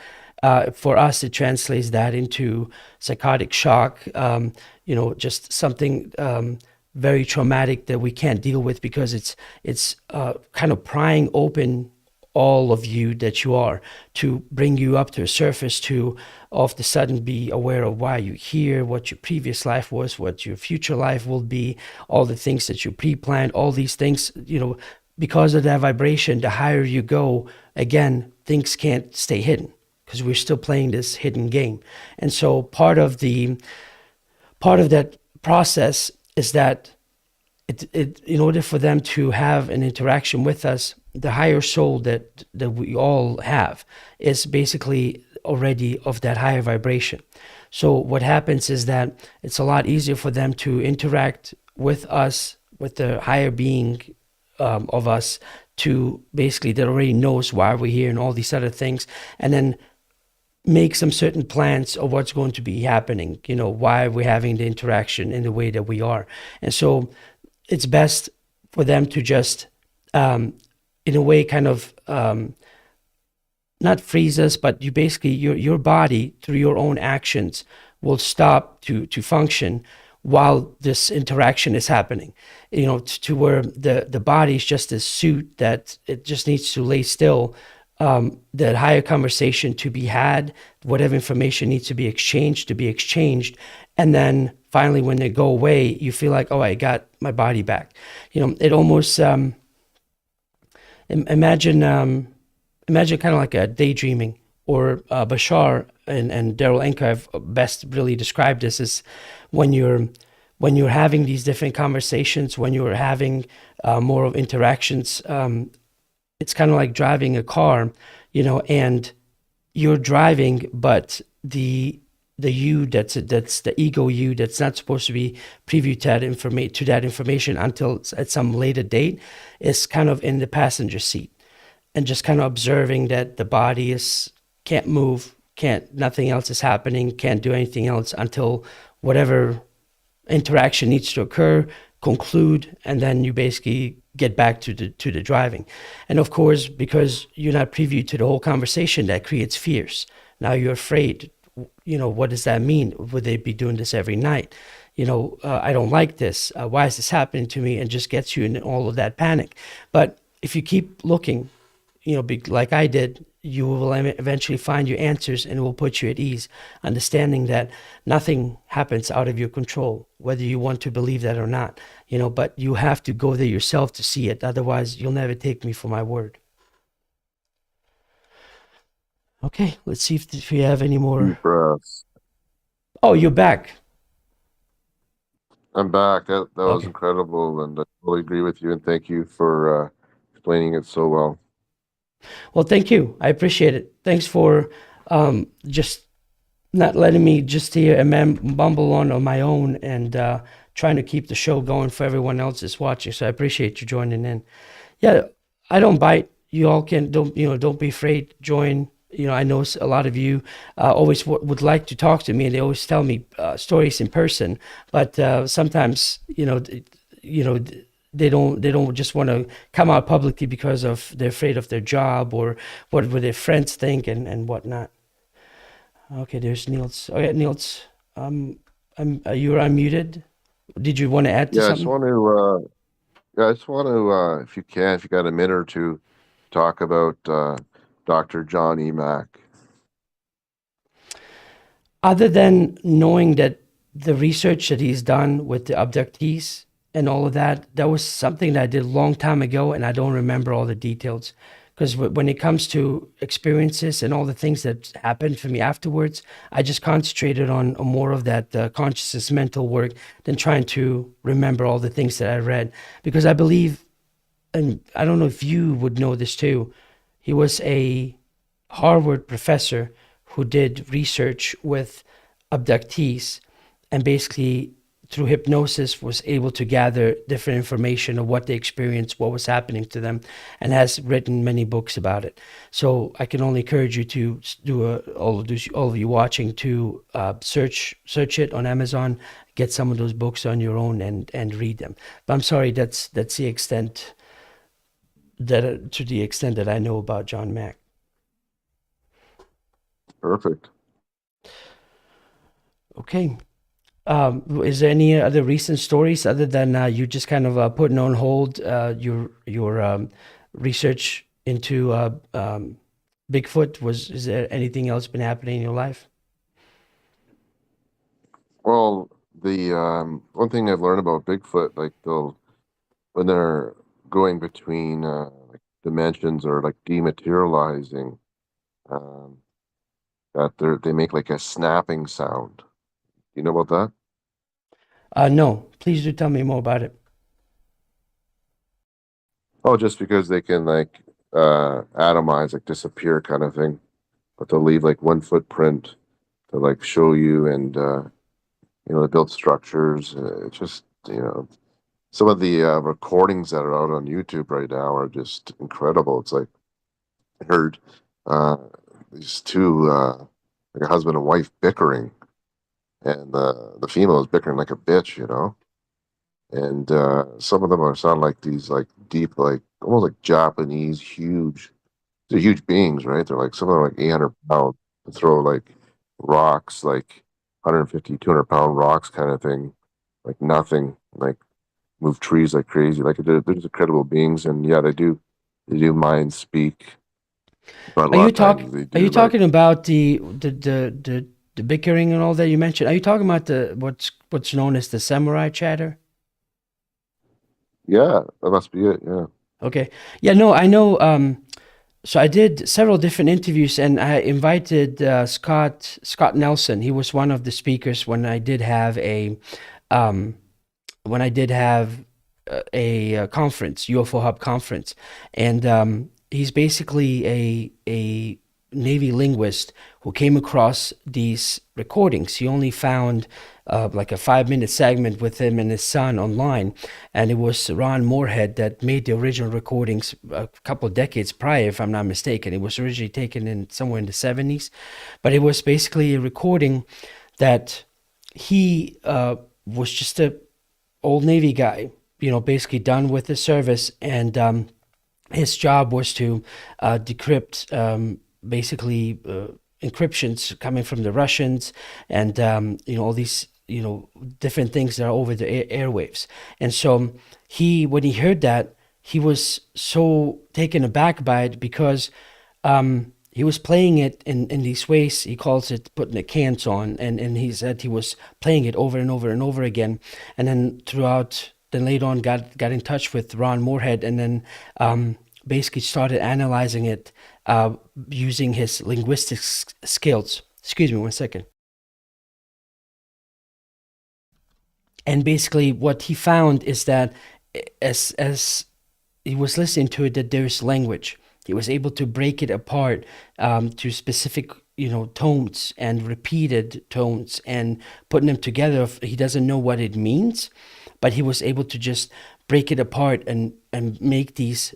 For us, it translates that into psychotic shock, just something very traumatic that we can't deal with, because it's kind of prying open all of you that you are, to bring you up to the surface, to all of the sudden be aware of why you're here, what your previous life was, what your future life will be, all the things that you pre-planned, all these things, because of that vibration, the higher you go, again, things can't stay hidden because we're still playing this hidden game. And so part of that process is that in order for them to have an interaction with us, the higher soul that we all have is basically already of that higher vibration. So what happens is that it's a lot easier for them to interact with us, with the higher being of us, to basically that already knows why we're here and all these other things, and then make some certain plans of what's going to be happening, why we're having the interaction in the way that we are. And so it's best for them to just, in a way, kind of not freeze us, but you basically, your body, through your own actions, will stop to function while this interaction is happening, to where the body is just a suit that it just needs to lay still. That higher conversation to be had, whatever information needs to be exchanged, and then finally when they go away, you feel like, oh, I got my body back. It almost imagine kind of like a daydreaming, or Bashar and Daryl Anka have best really described this as when you're having these different conversations, when you're having more of interactions. It's kind of like driving a car, and you're driving, but the you that's the ego you that's not supposed to be privy to that information until at some later date, is kind of in the passenger seat and just kind of observing that the body can't move, nothing else is happening, can't do anything else until whatever interaction needs to occur, conclude, and then you basically get back to the driving. And of course, because you're not privy to the whole conversation, that creates fears. Now you're afraid. What does that mean? Would they be doing this every night? I don't like this. Why is this happening to me? And just gets you in all of that panic. But if you keep looking, like I did, you will eventually find your answers, and it will put you at ease, understanding that nothing happens out of your control, whether you want to believe that or not, but you have to go there yourself to see it. Otherwise, you'll never take me for my word. Okay, let's see if we have any more. Oh, you're back. I'm back. That was Okay. incredible, and I totally agree with you. And thank you for explaining it so well. Well, thank you. I appreciate it. Thanks for just not letting me just here and bumble on my own, and trying to keep the show going for everyone else that's watching. So I appreciate you joining in. Yeah, I don't bite. You all don't be afraid. Join. I know a lot of you always would like to talk to me, and they always tell me stories in person. But sometimes, they don't just want to come out publicly because they're afraid of their job or what would their friends think and whatnot. Okay, there's Niels. Oh yeah, Niels. You're unmuted. Did you want to add to Yeah, I something? just want to. I just want to, if you got a minute or two, talk about Dr. John E. Mack. Other than knowing that the research that he's done with the abductees and all of that, that was something that I did a long time ago, and I don't remember all the details. Because when it comes to experiences and all the things that happened for me afterwards, I just concentrated on more of that consciousness mental work than trying to remember all the things that I read. Because I believe, and I don't know if you would know this too, he was a Harvard professor who did research with abductees, and basically through hypnosis was able to gather different information of what they experienced, what was happening to them, and has written many books about it. So I can only encourage you to do all of you watching to search it on Amazon, get some of those books on your own and read them. But I'm sorry, that's the extent to the extent that I know about John Mack. Perfect. Okay. Is there any other recent stories other than you just kind of putting on hold your research into Bigfoot? Is there anything else been happening in your life? Well, the one thing I've learned about Bigfoot, like they'll when they're going between like dimensions or like dematerializing, um, that they make like a snapping sound. You know about that? No, please do tell me more about it. Oh, just because they can like atomize, like disappear kind of thing, but they'll leave like one footprint to like show you and they build structures. It's just some of the recordings that are out on YouTube right now are just incredible. It's like I heard uh, these two, like a husband and wife, bickering, and the female is bickering like a bitch, and some of them are sound like these like deep, like almost like Japanese huge, they're huge beings, right? They're like some of them are like 800 pounds to throw like rocks, like 150, 200-pound rocks kind of thing, like nothing, like move trees like crazy. Like there's incredible beings, and yeah, they do mind speak, but a Are lot you of times talk they are you do like talking about the bickering and all that you mentioned? Are you talking about the what's known as the samurai chatter? yeah, that must be it. Yeah, Okay. Yeah, no, I know. So I did several different interviews, and I invited Scott Nelson. He was one of the speakers um, when I did have a conference, UFO Hub conference, and he's basically a Navy linguist who came across these recordings. He only found like a 5 minute segment with him and his son online, and it was Ron Moorhead that made the original recordings a couple of decades prior, if I'm not mistaken. It was originally taken in somewhere in the 70s, but it was basically a recording that he was just a old Navy guy, basically done with his service, and his job was to decrypt basically encryptions coming from the Russians, and all these different things that are over the airwaves. And so when he heard that, he was so taken aback by it because he was playing it in these ways. He calls it putting the cans on, and he said he was playing it over and over and over again. And then later on got in touch with Ron Moorhead, and then basically started analyzing it using his linguistic skills. Excuse me one second. And basically, what he found is that as he was listening to it, that there's language. He was able to break it apart to specific, tones and repeated tones and putting them together. He doesn't know what it means, but he was able to just break it apart and make these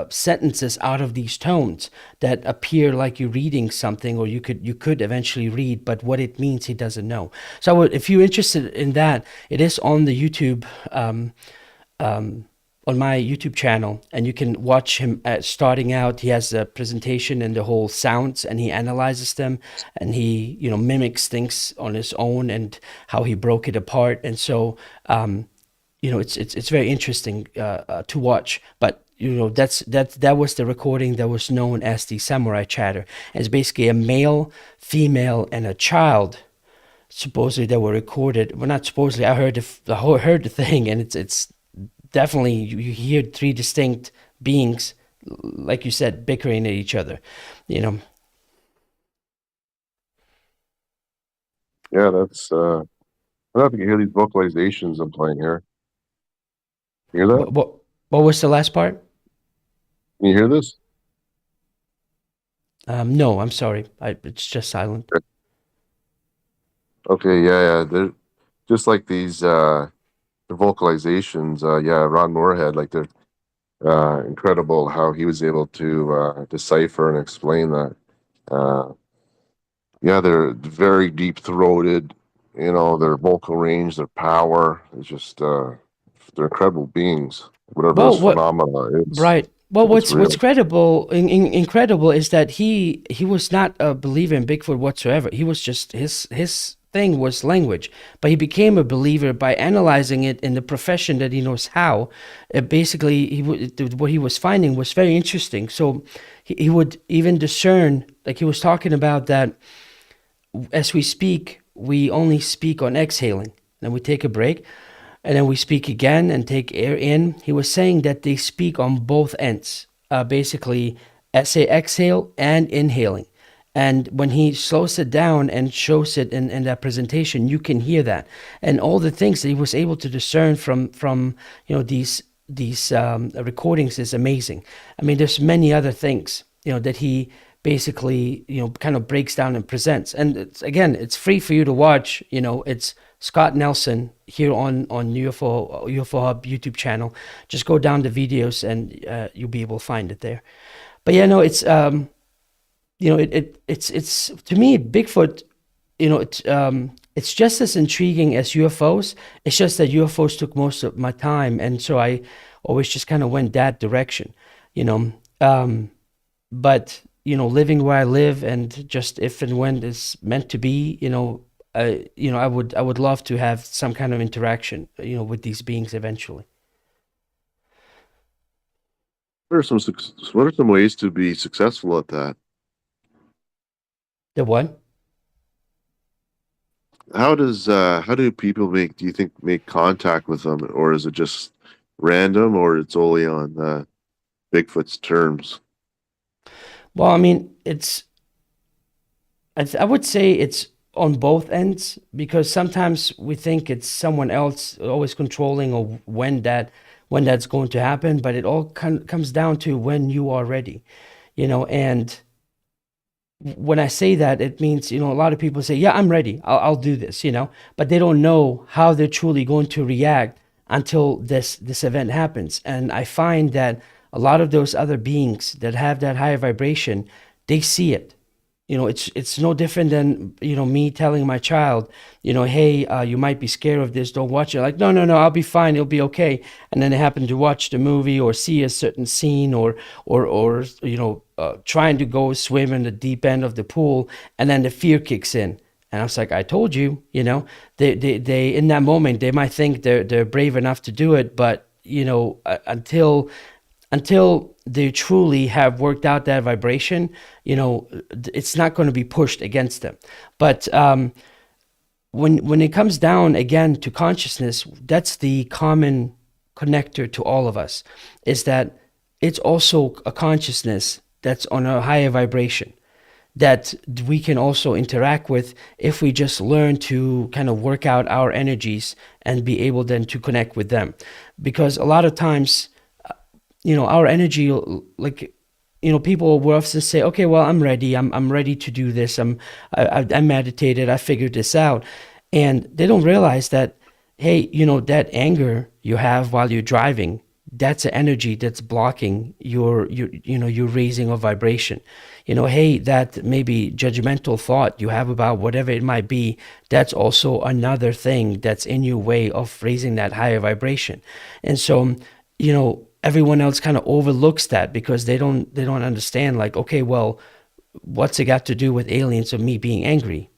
sentences out of these tones that appear like you're reading something, or you could eventually read, but what it means he doesn't know. So if you're interested in that, it is on the YouTube, on my YouTube channel, and you can watch him starting out. He has a presentation and the whole sounds, and he analyzes them, and he mimics things on his own, and how he broke it apart. And so it's very interesting to watch. But that was the recording that was known as the samurai chatter. It's basically a male, female, and a child supposedly that were recorded. Well, not supposedly. I heard heard the thing, and it's definitely you hear three distinct beings, like you said, bickering at each other. You know, yeah, that's. I don't think you hear these vocalizations I'm playing here. You hear that? what was the last part? Can you hear this? No, I'm sorry. It's just silent. Okay, yeah. They're just like these the vocalizations. Yeah, Ron Moorhead, like they're incredible how he was able to decipher and explain that. Uh, yeah, they're very deep throated. Their vocal range, their power is just they're incredible beings. Whatever Well, this what phenomena is, Right. Well, it's what's real. incredible is that he was not a believer in Bigfoot whatsoever. He was just his thing was language, but he became a believer by analyzing it in the profession that he knows how. Basically, what he was finding was very interesting. So he would even discern, like he was talking about, that as we speak, we only speak on exhaling. Then we take a break, and then we speak again and take air in. He was saying that they speak on both ends, basically, say exhale and inhaling. And when he slows it down and shows it in that presentation, you can hear that, and all the things that he was able to discern from these recordings is amazing. I mean, there's many other things that he basically kind of breaks down and presents. And it's free for you to watch. It's Scott Nelson here on UFO Hub YouTube channel. Just go down the videos and you'll be able to find it there. But yeah, no, it's it's to me, Bigfoot, it's just as intriguing as UFOs. It's just that UFOs took most of my time, and so I always just kind of went that direction, you know. But living where I live, and just if and when it's meant to be, I would love to have some kind of interaction, with these beings eventually. What are some ways to be successful at that? The what? How do people do you think make contact with them, or is it just random, or it's only on Bigfoot's terms? Well, I mean, I would say it's on both ends, because sometimes we think it's someone else always controlling, or when that's going to happen, but it all comes down to when you are ready, and when I say that, it means, a lot of people say, yeah, I'm ready. I'll do this, but they don't know how they're truly going to react until this event happens. And I find that a lot of those other beings that have that higher vibration, they see it. It's no different than, me telling my child, hey, you might be scared of this, don't watch it. Like, no, I'll be fine, it'll be okay. And then they happen to watch the movie or see a certain scene, or trying to go swim in the deep end of the pool, and then the fear kicks in. And I was like, I told you, they in that moment, they might think they're brave enough to do it, but until they truly have worked out that vibration, it's not going to be pushed against them. But when it comes down again to consciousness, that's the common connector to all of us, is that it's also a consciousness that's on a higher vibration that we can also interact with, if we just learn to kind of work out our energies and be able then to connect with them. Because a lot of times, our energy, like, people will often say, okay, well, I'm ready. I'm ready to do this. I meditated. I figured this out. And they don't realize that, hey, that anger you have while you're driving, that's an energy that's blocking your raising of vibration. Hey, that maybe judgmental thought you have about whatever it might be, that's also another thing that's in your way of raising that higher vibration. And so, everyone else kind of overlooks that, because they don't understand, like, okay, well, what's it got to do with aliens or me being angry?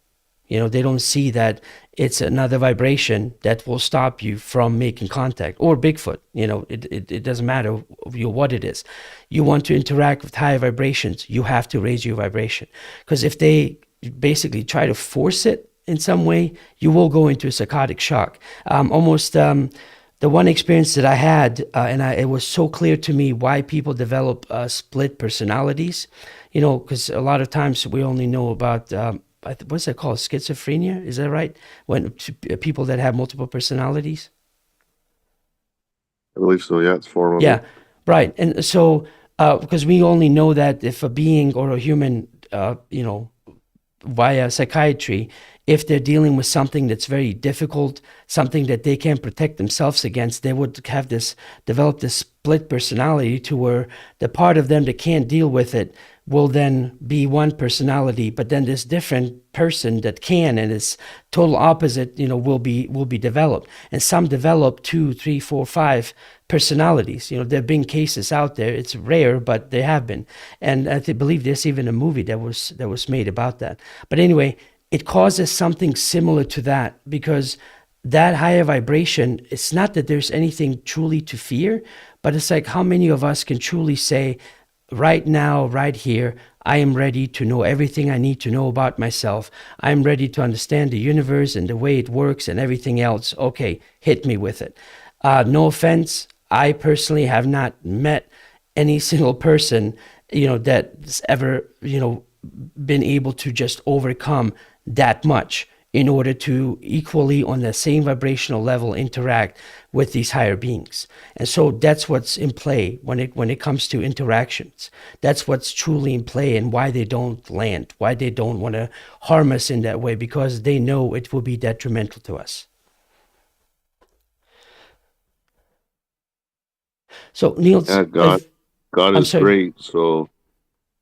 They don't see that it's another vibration that will stop you from making contact, or Bigfoot. It doesn't matter what it is. You want to interact with higher vibrations, you have to raise your vibration. Because if they basically try to force it in some way, you will go into a psychotic shock. The one experience that I had, it was so clear to me why people develop split personalities, because a lot of times we only know about, what's that called? Schizophrenia? Is that right? When people that have multiple personalities? I believe so. Yeah, it's form of Yeah, it. right. And so, because we only know that if a being or a human, via psychiatry, if they're dealing with something that's very difficult, something that they can't protect themselves against, they would develop this split personality, to where the part of them that can't deal with it will then be one personality, but then this different person that can, and is total opposite, will be developed. And some develop 2, 3, 4, 5 personalities. There have been cases out there. It's rare, but they have been. And I believe there's even a movie that was made about that. But anyway, it causes something similar to that, because that higher vibration, it's not that there's anything truly to fear, but it's like, how many of us can truly say, right now, right here, I am ready to know everything I need to know about myself. I'm ready to understand the universe and the way it works and everything else. Okay, hit me with it. No offense, I personally have not met any single person, that's ever, been able to just overcome that much in order to equally on the same vibrational level interact with these higher beings. And so that's what's in play when it comes to interactions. That's what's truly in play, and why they don't land, why they don't want to harm us in that way, because they know it will be detrimental to us. So Niels, Yeah, God I'm is sorry. great. So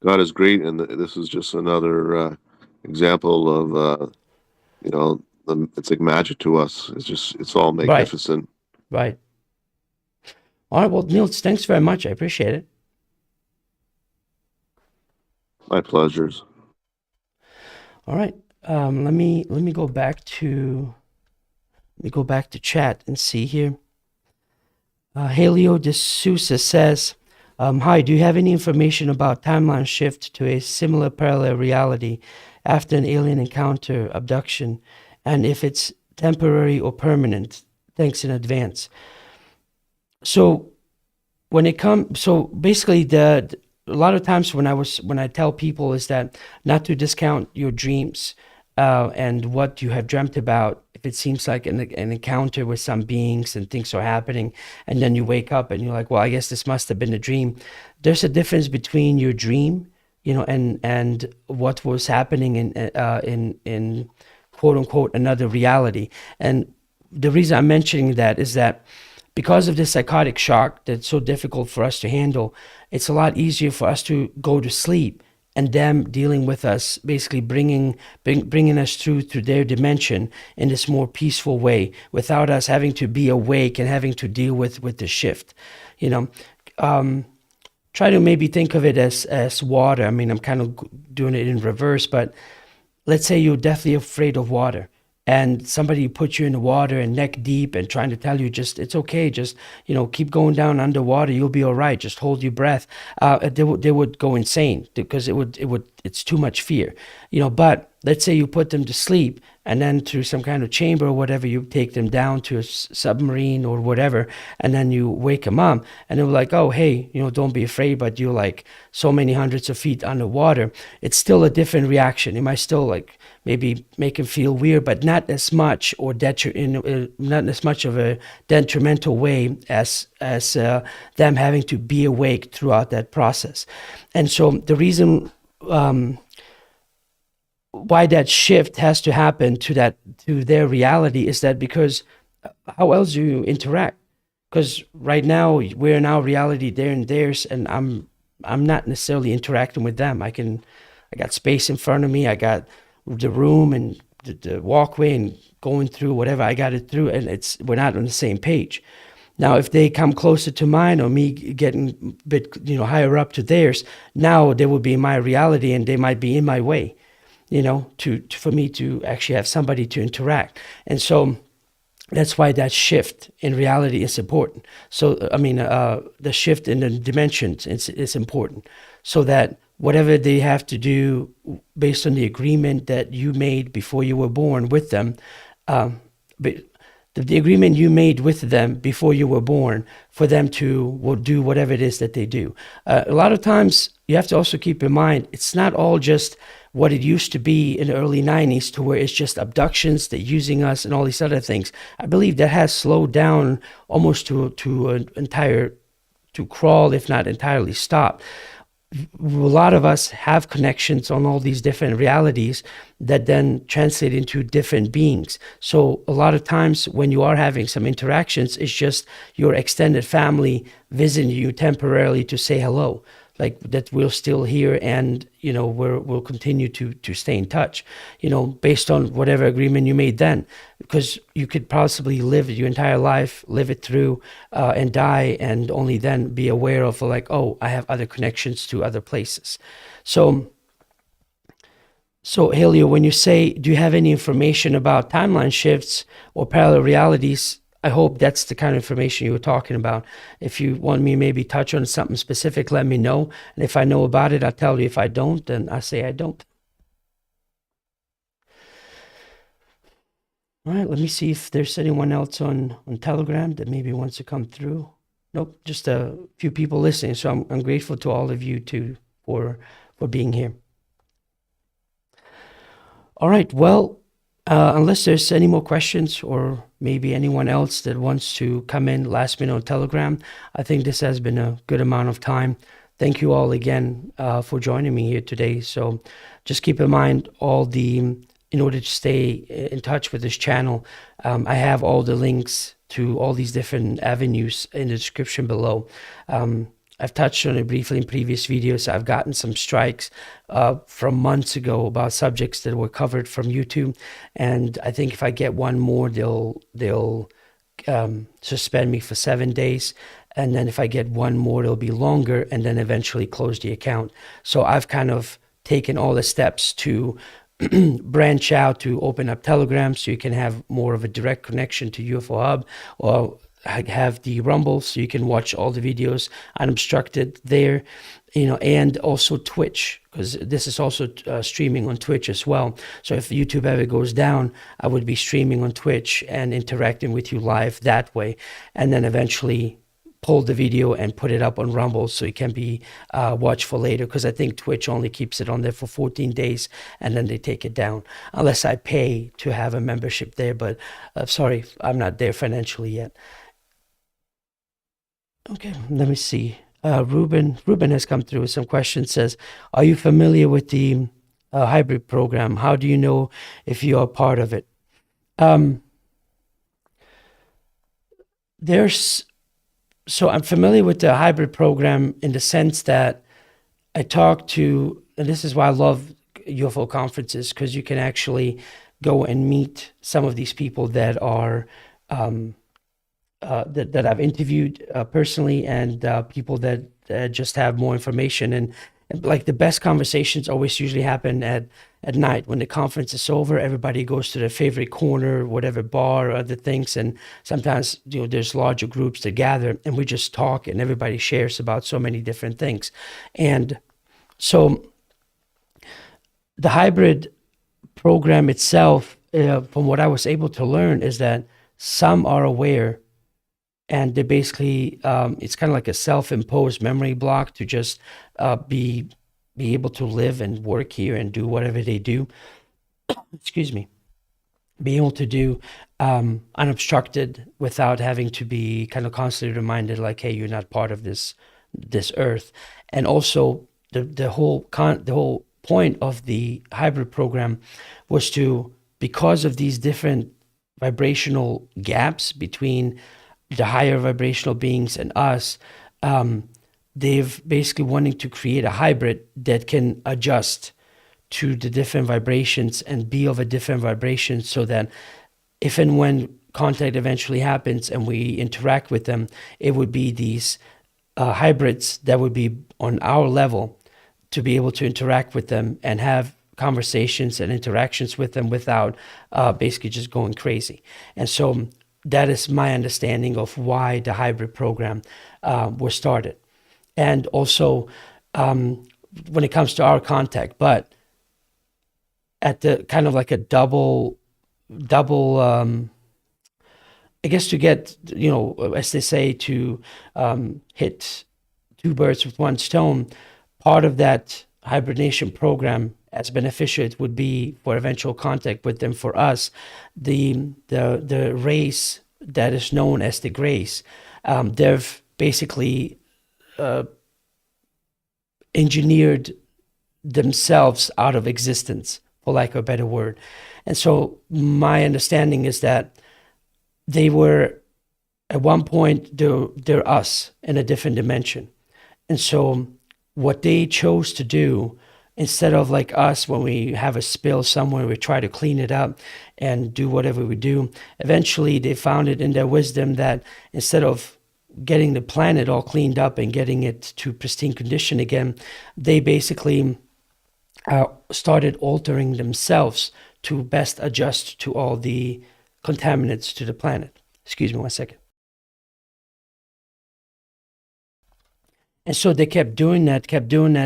God is great, and this is just another example of it's like magic to us. It's all Right, magnificent. right. All right. Well, Niels, thanks very much. I appreciate it. My pleasures. All right. Let me go back to chat and see here. Halio de Sousa says, "Hi, do you have any information about timeline shift to a similar parallel reality after an alien encounter, abduction, and if it's temporary or permanent? Thanks in advance." So so basically, a lot of times when I tell people is that not to discount your dreams, and what you have dreamt about, if it seems like an encounter with some beings and things are happening, and then you wake up and you're like, well, I guess this must have been a dream. There's a difference between your dream, and what was happening in quote unquote another reality. And the reason I'm mentioning that is that because of this psychotic shock that's so difficult for us to handle, it's a lot easier for us to go to sleep, and them dealing with us, basically bringing us through to their dimension in this more peaceful way, without us having to be awake and having to deal with the shift. You know, try to maybe think of it as water. I mean, I'm kind of doing it in reverse, but let's say you're deathly afraid of water, and somebody put you in the water and neck deep and trying to tell you, just it's okay, just keep going down underwater, you'll be all right, just hold your breath. They would go insane, because it's too much fear. But let's say you put them to sleep, and then through some kind of chamber or whatever, you take them down to a submarine or whatever, and then you wake them up, and they're like, oh, hey, don't be afraid, but you're like so many hundreds of feet underwater. It's still a different reaction. It might still like maybe make them feel weird, but not as much, or not as much of a detrimental way as them having to be awake throughout that process. And so the reason why that shift has to happen to their reality is that, because how else do you interact? Because right now we're in our reality, they're in theirs, and I'm not necessarily interacting with them. I got space in front of me, I got the room and the walkway, and going through whatever I got it through, and we're not on the same page. Now, if they come closer to mine, or me getting a bit higher up to theirs, now they will be in my reality, and they might be in my way, for me to actually have somebody to interact. And so that's why that shift in reality is important. So, I mean, the shift in the dimensions is important, so that whatever they have to do based on the agreement that you made before you were born with them, but the agreement you made with them before you were born, for them to do whatever it is that they do. A lot of times, you have to also keep in mind, it's not all just what it used to be in the early 90s, to where it's just abductions, they're using us, and all these other things. I believe that has slowed down almost to crawl, if not entirely stop. A lot of us have connections on all these different realities that then translate into different beings. So a lot of times when you are having some interactions, it's just your extended family visiting you temporarily to say hello, like that we're still here, and we'll continue to stay in touch, based on whatever agreement you made then, because you could possibly live your entire life, live it through, and die, and only then be aware of, like, oh, I have other connections to other places. So So, Helio, when you say, do you have any information about timeline shifts or parallel realities? I hope that's the kind of information you were talking about. If you want me maybe touch on something specific, let me know. And if I know about it, I'll tell you. If I don't, then I say I don't. All right, let me see if there's anyone else on Telegram that maybe wants to come through. Nope, just a few people listening. So I'm grateful to all of you too for being here. All right, well, unless there's any more questions or maybe anyone else that wants to come in last minute on Telegram, I think this has been a good amount of time. Thank you all again for joining me here today. So just keep in mind in order to stay in touch with this channel, I have all the links to all these different avenues in the description below. I've touched on it briefly in previous videos. I've gotten some strikes from months ago about subjects that were covered from YouTube, and I think if I get one more, they'll suspend me for 7 days, and then if I get one more, it'll be longer, and then eventually close the account. So I've kind of taken all the steps to branch out, to open up Telegram so you can have more of a direct connection to UFO Hub, or have the Rumble so you can watch all the videos unobstructed there, and also Twitch, because this is also streaming on Twitch as well. So if YouTube ever goes down, I would be streaming on Twitch and interacting with you live that way, and then eventually pull the video and put it up on Rumble so it can be watched for later, because I think Twitch only keeps it on there for 14 days and then they take it down, unless I pay to have a membership there. But sorry, I'm not there financially yet. Okay, let me see. Ruben has come through with some questions. Says, are you familiar with the hybrid program? How do you know if you are part of it? So I'm familiar with the hybrid program in the sense that I talk to, and this is why I love UFO conferences, because you can actually go and meet some of these people that are that I've interviewed personally, and people that just have more information. And like the best conversations always usually happen at night when the conference is over. Everybody goes to their favorite corner, whatever bar or other things, and sometimes there's larger groups that gather and we just talk and everybody shares about so many different things. And so the hybrid program itself, from what I was able to learn, is that some are aware, and they basically it's kind of like a self-imposed memory block to just be able to live and work here and do whatever they do. Excuse me. Be able to do unobstructed without having to be kind of constantly reminded, like, hey, you're not part of this earth. And also the whole point of the hybrid program was to, because of these different vibrational gaps between the higher vibrational beings and us, they've basically wanting to create a hybrid that can adjust to the different vibrations and be of a different vibration, so that if and when contact eventually happens and we interact with them, it would be these hybrids that would be on our level, to be able to interact with them and have conversations and interactions with them without basically just going crazy. And so that is my understanding of why the hybrid program was started. And also when it comes to our contact, but at the kind of like a double I guess, to get, as they say, to hit two birds with one stone, part of that hibernation program, as beneficial it would be for eventual contact with them, for us, the race that is known as the Grays, they've basically engineered themselves out of existence, for lack of a better word. And so my understanding is that they were, at one point, they're us in a different dimension. And so what they chose to do, instead of like us, when we have a spill somewhere, we try to clean it up and do whatever we do, eventually they found it in their wisdom that instead of getting the planet all cleaned up and getting it to pristine condition again, they basically started altering themselves to best adjust to all the contaminants to the planet. Excuse me 1 second. And so they kept doing that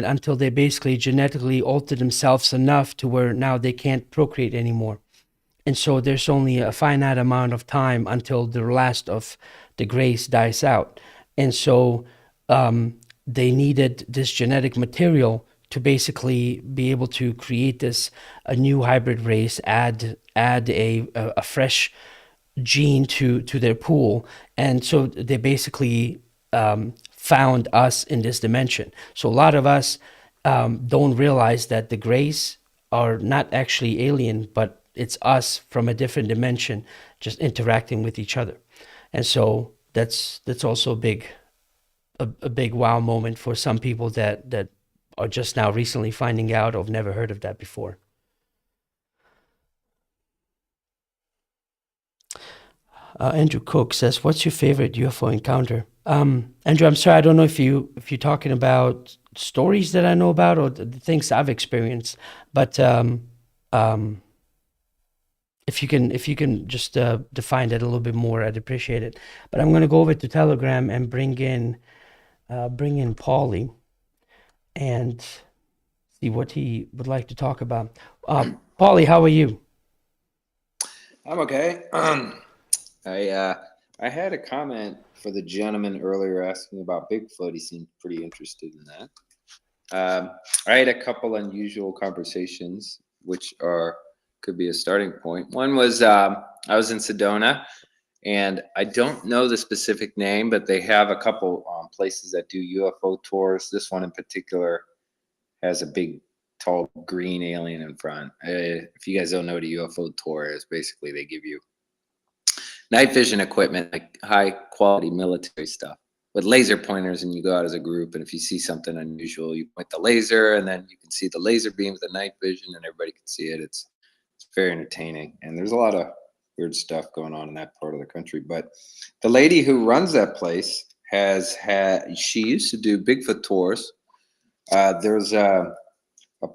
until they basically genetically altered themselves enough to where now they can't procreate anymore. And so there's only a finite amount of time until the last of the grace dies out. And so they needed this genetic material to basically be able to create this a new hybrid race, add a fresh gene to their pool, and so they basically found us in this dimension. So a lot of us don't realize that the grays are not actually alien, but it's us from a different dimension, just interacting with each other. And so that's also a big wow moment for some people that are just now recently finding out or have never heard of that before. Andrew Cook says, "What's your favorite UFO encounter?" Andrew, I'm sorry, I don't know if you're talking about stories that I know about or the things I've experienced, but if you can just define that a little bit more, I'd appreciate it. But I'm going to go over to Telegram and bring in Paulie and see what he would like to talk about. Paulie, how are you? I'm okay. I had a comment for the gentleman earlier asking about Bigfoot. He seemed pretty interested in that. I had a couple unusual conversations, which could be a starting point. One was I was in Sedona, and I don't know the specific name, but they have a couple places that do UFO tours. This one in particular has a big, tall green alien in front. If you guys don't know what a UFO tour is, basically they give you night vision equipment, like high quality military stuff with laser pointers, and you go out as a group, and if you see something unusual, you point the laser, and then you can see the laser beam with the night vision, and everybody can see it. It's very entertaining, and there's a lot of weird stuff going on in that part of the country. But the lady who runs that place she used to do Bigfoot tours. There's a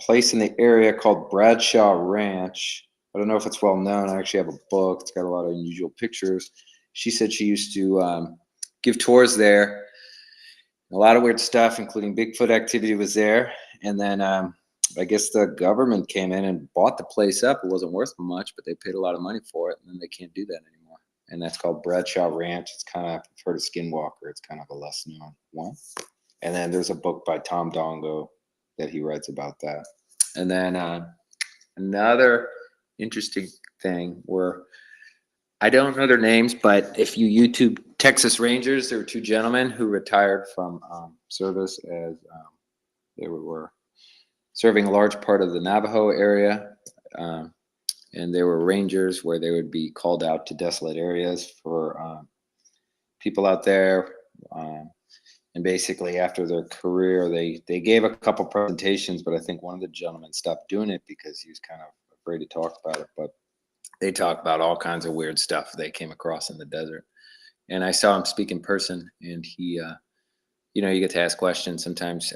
place in the area called Bradshaw Ranch. I don't know if it's well known. I actually have a book. It's got a lot of unusual pictures. She said she used to give tours there. A lot of weird stuff, including Bigfoot activity, was there. And then I guess the government came in and bought the place up. It wasn't worth much, but they paid a lot of money for it, and then they can't do that anymore. And that's called Bradshaw Ranch. It's kind of, I've heard of Skinwalker. It's kind of a less known one. And then there's a book by Tom Dongo that he writes about that. And then another interesting thing where I don't know their names, but if you YouTube Texas Rangers, there were two gentlemen who retired from service as they were serving a large part of the Navajo area. And they were rangers where they would be called out to desolate areas for people out there. And basically after their career, they gave a couple presentations, but I think one of the gentlemen stopped doing it because he was kind of afraid to talk about it. But they talk about all kinds of weird stuff they came across in the desert. And I saw him speak in person, and he, you get to ask questions sometimes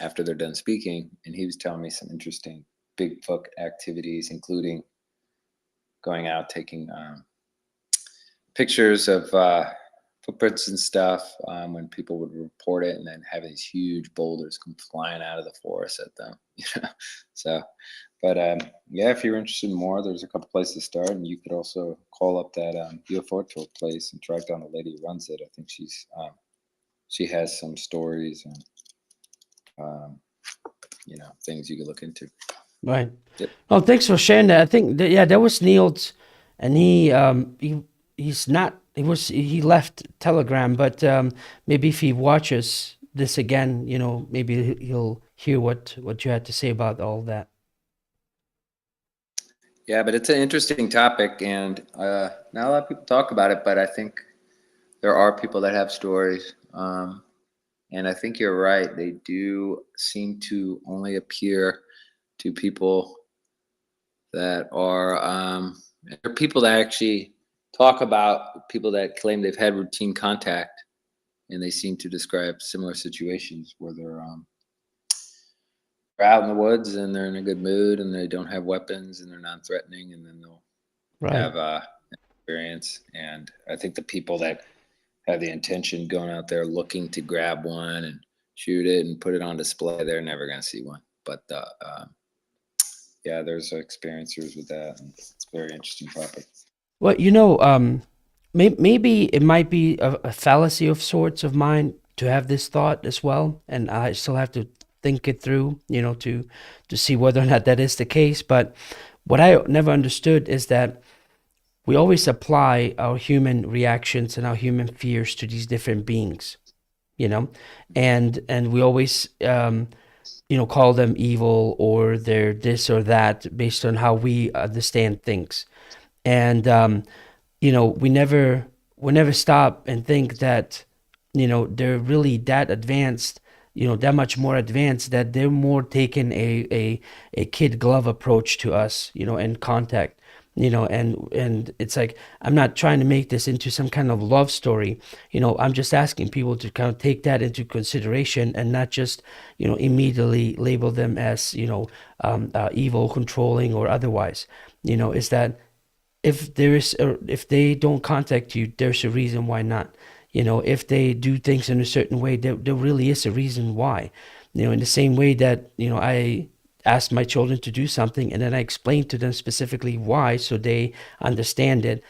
after they're done speaking. And he was telling me some interesting Bigfoot activities, including going out, taking pictures of footprints and stuff when people would report it, and then having these huge boulders come flying out of the forest at them. So, but yeah, if you're interested in more, there's a couple places to start, and you could also call up that UFO tour place and track down the lady who runs it. I think she has some stories and things you could look into. Right. Yep. Oh, thanks for sharing that. I think that was Neil's, and he's not. He left Telegram, but maybe if he watches this again, maybe he'll hear what you had to say about all that. Yeah, but it's an interesting topic, and not a lot of people talk about it, but I think there are people that have stories. And I think you're right. They do seem to only appear to people that are people that actually talk about people that claim they've had routine contact, and they seem to describe similar situations where they're out in the woods and they're in a good mood and they don't have weapons and they're non-threatening, and then they'll Right. have experience. And I think the people that have the intention going out there looking to grab one and shoot it and put it on display, they're never going to see one. But yeah, there's experiencers with that, and it's a very interesting topic. Well, maybe it might be a fallacy of sorts of mine to have this thought as well, and I still have to think it through, to see whether or not that is the case. But what I never understood is that we always apply our human reactions and our human fears to these different beings, and we always call them evil or they're this or that based on how we understand things. And we never stop and think that they're really that advanced, that much more advanced, that they're more taking a kid glove approach to us, and contact, and it's like, I'm not trying to make this into some kind of love story. I'm just asking people to kind of take that into consideration and not just immediately label them as evil, controlling, or otherwise. Is that if if they don't contact you, there's a reason why not. If they do things in a certain way, there really is a reason why. In the same way that I ask my children to do something and then I explain to them specifically why, so they understand it,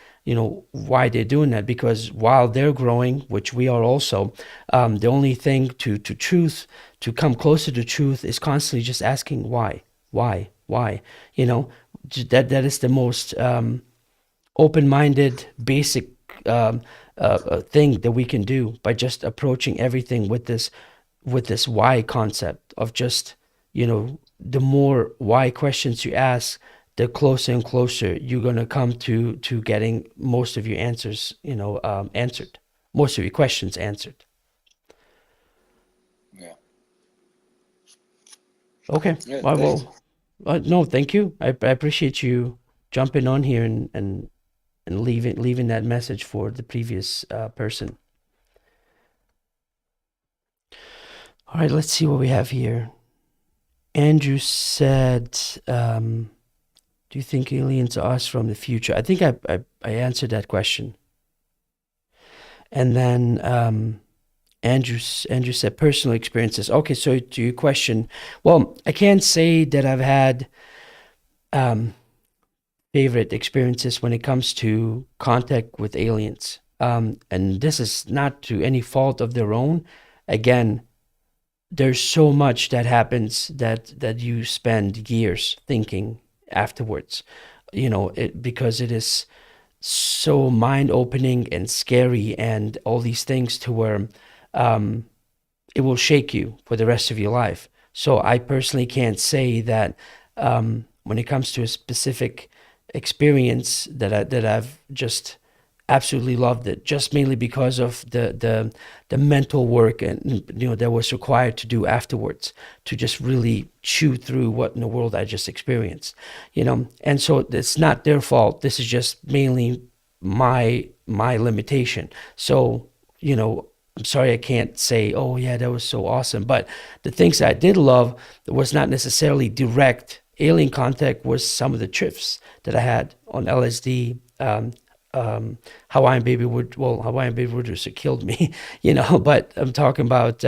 why they're doing that. Because while they're growing, which we are also, the only thing to truth, to come closer to truth, is constantly just asking why. That is the most open-minded, basic thing that we can do, by just approaching everything with this why concept of just, the more why questions you ask, the closer and closer you're going to come to getting most of your answers, answered, most of your questions answered. Yeah. Okay. Yeah, Well, no, thank you. I appreciate you jumping on here and leaving that message for the previous person. All right, let's see what we have here. Andrew said, do you think aliens are us from the future? I think I answered that question. And then Andrew said personal experiences. Okay, so to your question, well, I can't say that I've had favorite experiences when it comes to contact with aliens. And this is not to any fault of their own. Again, there's so much that happens that you spend years thinking afterwards, because it is so mind-opening and scary and all these things, to where it will shake you for the rest of your life. So I personally can't say that when it comes to a specific experience that I've just absolutely loved it, just mainly because of the mental work and that was required to do afterwards, to just really chew through what in the world I just experienced, and so it's not their fault. This is just mainly my limitation. So I'm sorry I can't say, oh yeah, that was so awesome. But the things I did love was not necessarily direct alien contact, was some of the trips that I had on LSD. Hawaiian baby wooders killed me, but I'm talking about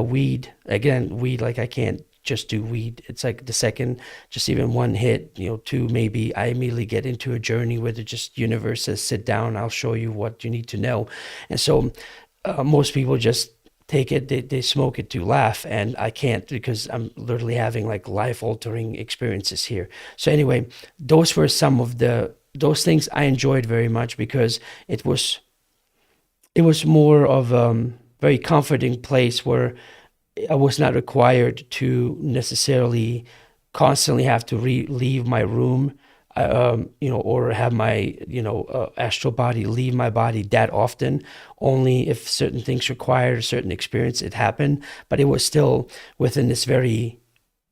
weed. Again, weed, like I can't just do weed. It's like the second, just even one hit, two maybe, I immediately get into a journey where the just universe says, sit down, I'll show you what you need to know. And so most people just take it, they smoke it to laugh, and I can't, because I'm literally having like life-altering experiences here. So anyway, those were some of those things I enjoyed very much, because it was more of a very comforting place where I was not required to necessarily constantly have to leave my room, or have my, astral body leave my body that often. Only if certain things required a certain experience, it happened. But it was still within this very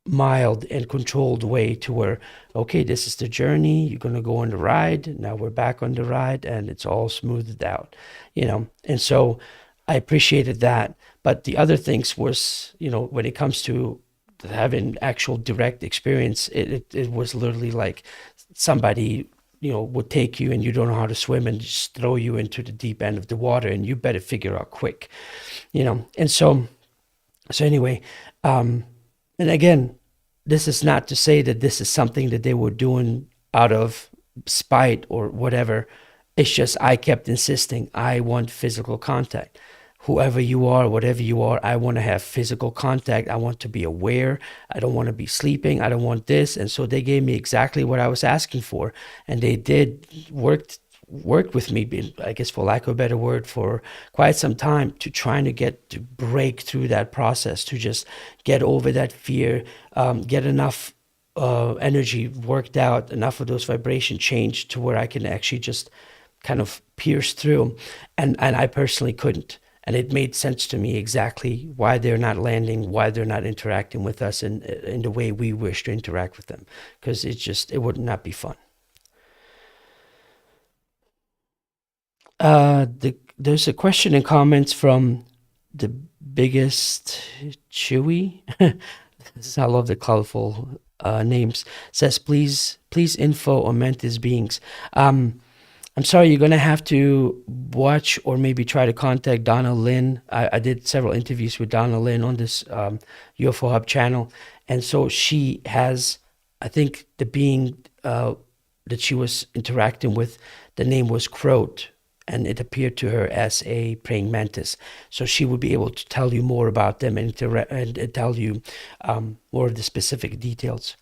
mild and controlled way, to where, okay, this is the journey, you're going to go on the ride, now we're back on the ride, and it's all smoothed out, and so I appreciated that. But the other things was, when it comes to having actual direct experience, it was literally like somebody, would take you and you don't know how to swim and just throw you into the deep end of the water and you better figure out quick, And so anyway, and again, this is not to say that this is something that they were doing out of spite or whatever. It's just I kept insisting I want physical contact. Whoever you are, whatever you are, I want to have physical contact. I want to be aware. I don't want to be sleeping. I don't want this. And so they gave me exactly what I was asking for. And they did worked with me, I guess for lack of a better word, for quite some time to trying to break through that process, to just get over that fear, get enough energy worked out, enough of those vibration changed to where I can actually just kind of pierce through. And I personally couldn't. And it made sense to me exactly why they're not landing, why they're not interacting with us in the way we wish to interact with them. Because it would not be fun. There's a question and comments from the biggest Chewy. I love the colorful names. Says please info on Mantis beings. I'm sorry, you're gonna have to watch or maybe try to contact Donna Lynn. I did several interviews with Donna Lynn on this UFO Hub channel, and so she has, I think the being that she was interacting with, the name was Croat, and it appeared to her as a praying mantis. So she would be able to tell you more about them and tell you more of the specific details.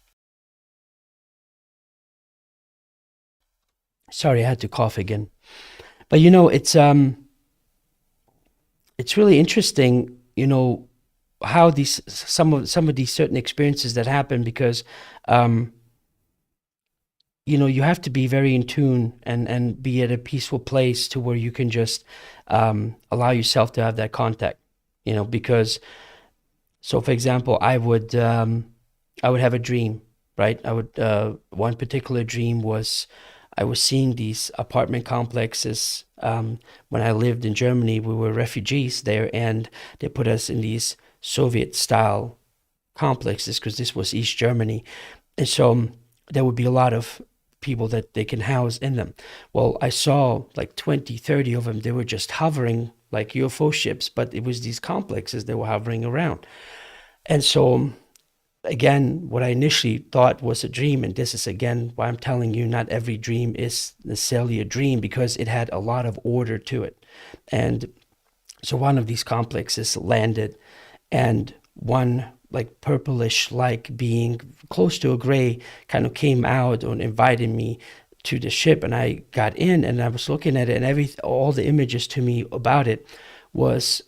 Sorry, I had to cough again. But it's really interesting, how some of these certain experiences that happen, because you have to be very in tune and be at a peaceful place to where you can just allow yourself to have that contact, because, so for example, I would have a dream, right? One particular dream was I was seeing these apartment complexes. When I lived in Germany, we were refugees there, and they put us in these Soviet-style complexes because this was East Germany. And so there would be a lot of people that they can house in them. Well, I saw like 20, 30 of them. They were just hovering like UFO ships, but it was these complexes that were hovering around. And so again, what I initially thought was a dream, and this is again why I'm telling you not every dream is necessarily a dream, because it had a lot of order to it. And so one of these complexes landed, and one like purplish like being close to a gray kind of came out and invited me to the ship, and I got in and I was looking at it, and all the images to me about it was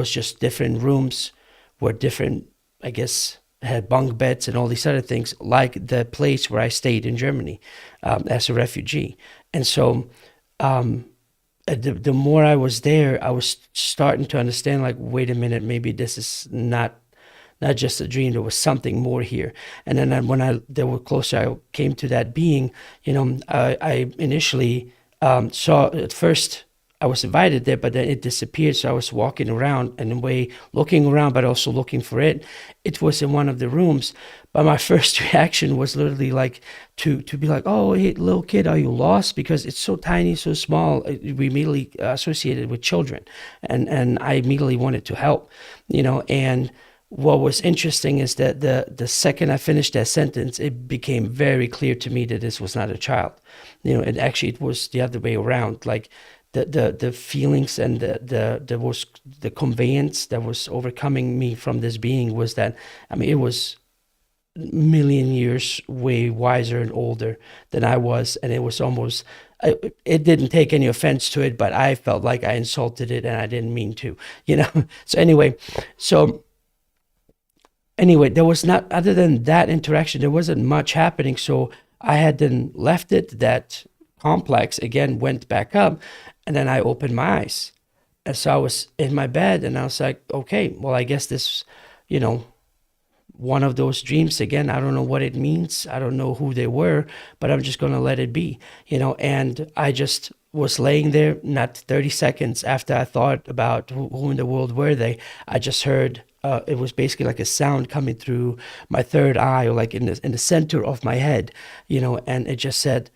just different rooms were different, I guess, had bunk beds and all these other things, like the place where I stayed in Germany as a refugee. And so the more I was there, I was starting to understand, like, wait a minute, maybe this is not just a dream. There was something more here. And then when they were closer, I came to that being. I initially saw at first. I was invited there, but then it disappeared. So I was walking around and in a way looking around, but also looking for it. It was in one of the rooms. But my first reaction was literally like to be like, oh, hey, little kid, are you lost? Because it's so tiny, so small. We immediately associated with children. And I immediately wanted to help, and what was interesting is that the second I finished that sentence, it became very clear to me that this was not a child. And actually it was the other way around. Like, the feelings and the conveyance that was overcoming me from this being was that, it was a million years way wiser and older than I was, and it was almost, it didn't take any offense to it, but I felt like I insulted it and I didn't mean to, so anyway, there was not, other than that interaction, there wasn't much happening. So I had then left it, that complex, again, went back up, and then I opened my eyes. And so I was in my bed, and I was like, okay, well, I guess this, one of those dreams again. I don't know what it means. I don't know who they were, but I'm just going to let it be, and I just was laying there, not 30 seconds after I thought about who in the world were they, I just heard it was basically like a sound coming through my third eye, or like in the center of my head, you know, and it just said,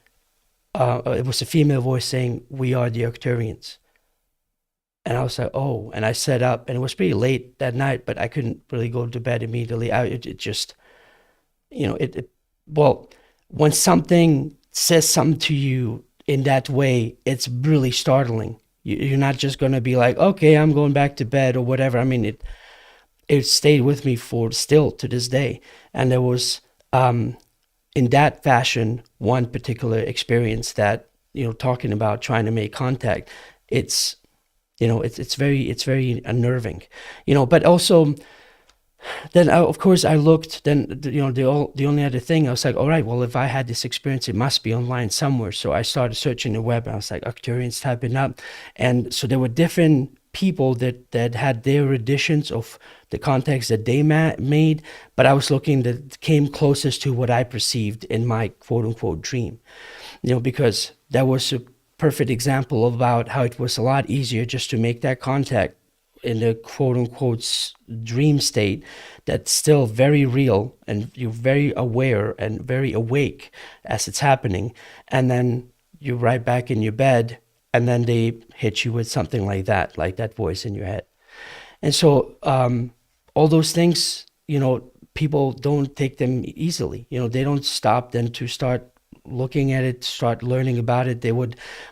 it was a female voice saying, "We are the Arcturians." And I was like, "Oh," and I sat up, and it was pretty late that night, but I couldn't really go to bed immediately. It just, you know, well, when something says something to you in that way, it's really startling. You're not just going to be like, "Okay, I'm going back to bed," or whatever. I mean, it stayed with me for still to this day. And there was, in that fashion, one particular experience that, you know, talking about trying to make contact, it's, you know, it's very unnerving, you know. But also, then of course I looked. Then you know, the only other thing, I was like, all right, well, if I had this experience, it must be online somewhere. So I started searching the web, and I was like, Arcturians, typing up, and so there were different people that had their editions of the contacts that they made, but I was looking that came closest to what I perceived in my quote unquote dream, you know, because that was a perfect example about how it was a lot easier just to make that contact in the quote unquote dream state that's still very real, and you're very aware and very awake as it's happening, and then you're right back in your bed, and then they hit you with something like that voice in your head. And so all those things, you know, people don't take them easily. You know, they don't stop then to start looking at it, start learning about it.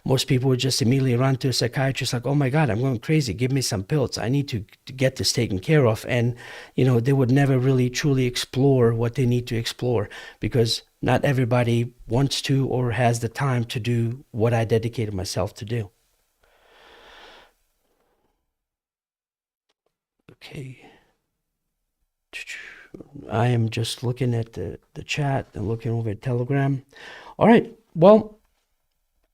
Most people would just immediately run to a psychiatrist like, "Oh my God, I'm going crazy. Give me some pills. I need to get this taken care of." And, you know, they would never really truly explore what they need to explore, because not everybody wants to or has the time to do what I dedicated myself to do. Okay. I am just looking at the chat and looking over at Telegram. All right. Well,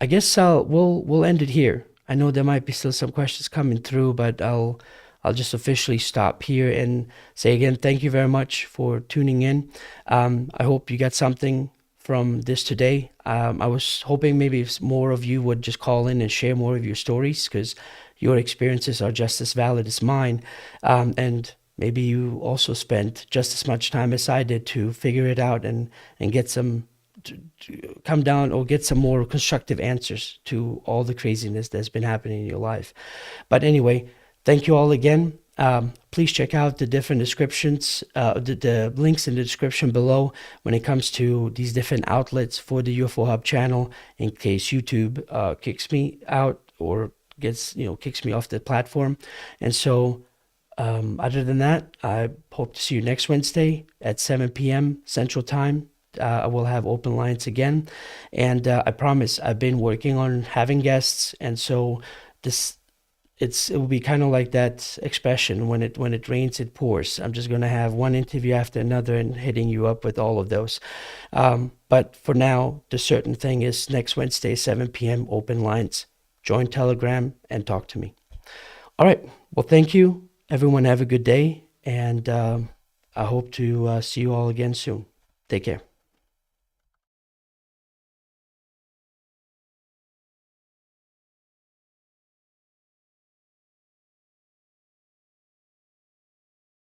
I guess we'll end it here. I know there might be still some questions coming through, but I'll just officially stop here and say again, thank you very much for tuning in. I hope you got something from this today. I was hoping maybe if more of you would just call in and share more of your stories, because your experiences are just as valid as mine. And maybe you also spent just as much time as I did to figure it out and get some, to come down or get some more constructive answers to all the craziness that's been happening in your life. But anyway, thank you all again. Please check out the different descriptions, the links in the description below when it comes to these different outlets for the UFO Hub channel, in case YouTube kicks me out or kicks me off the platform. And so other than that, I hope to see you next Wednesday at 7 p.m. Central Time. I will have open lines again, and I promise I've been working on having guests, and so it will be kind of like that expression, when it rains it pours. I'm just going to have one interview after another and hitting you up with all of those. But for now, the certain thing is next Wednesday, 7 p.m. open lines. Join Telegram and talk to me. All right. Well, thank you. Everyone have a good day, and I hope to see you all again soon. Take care.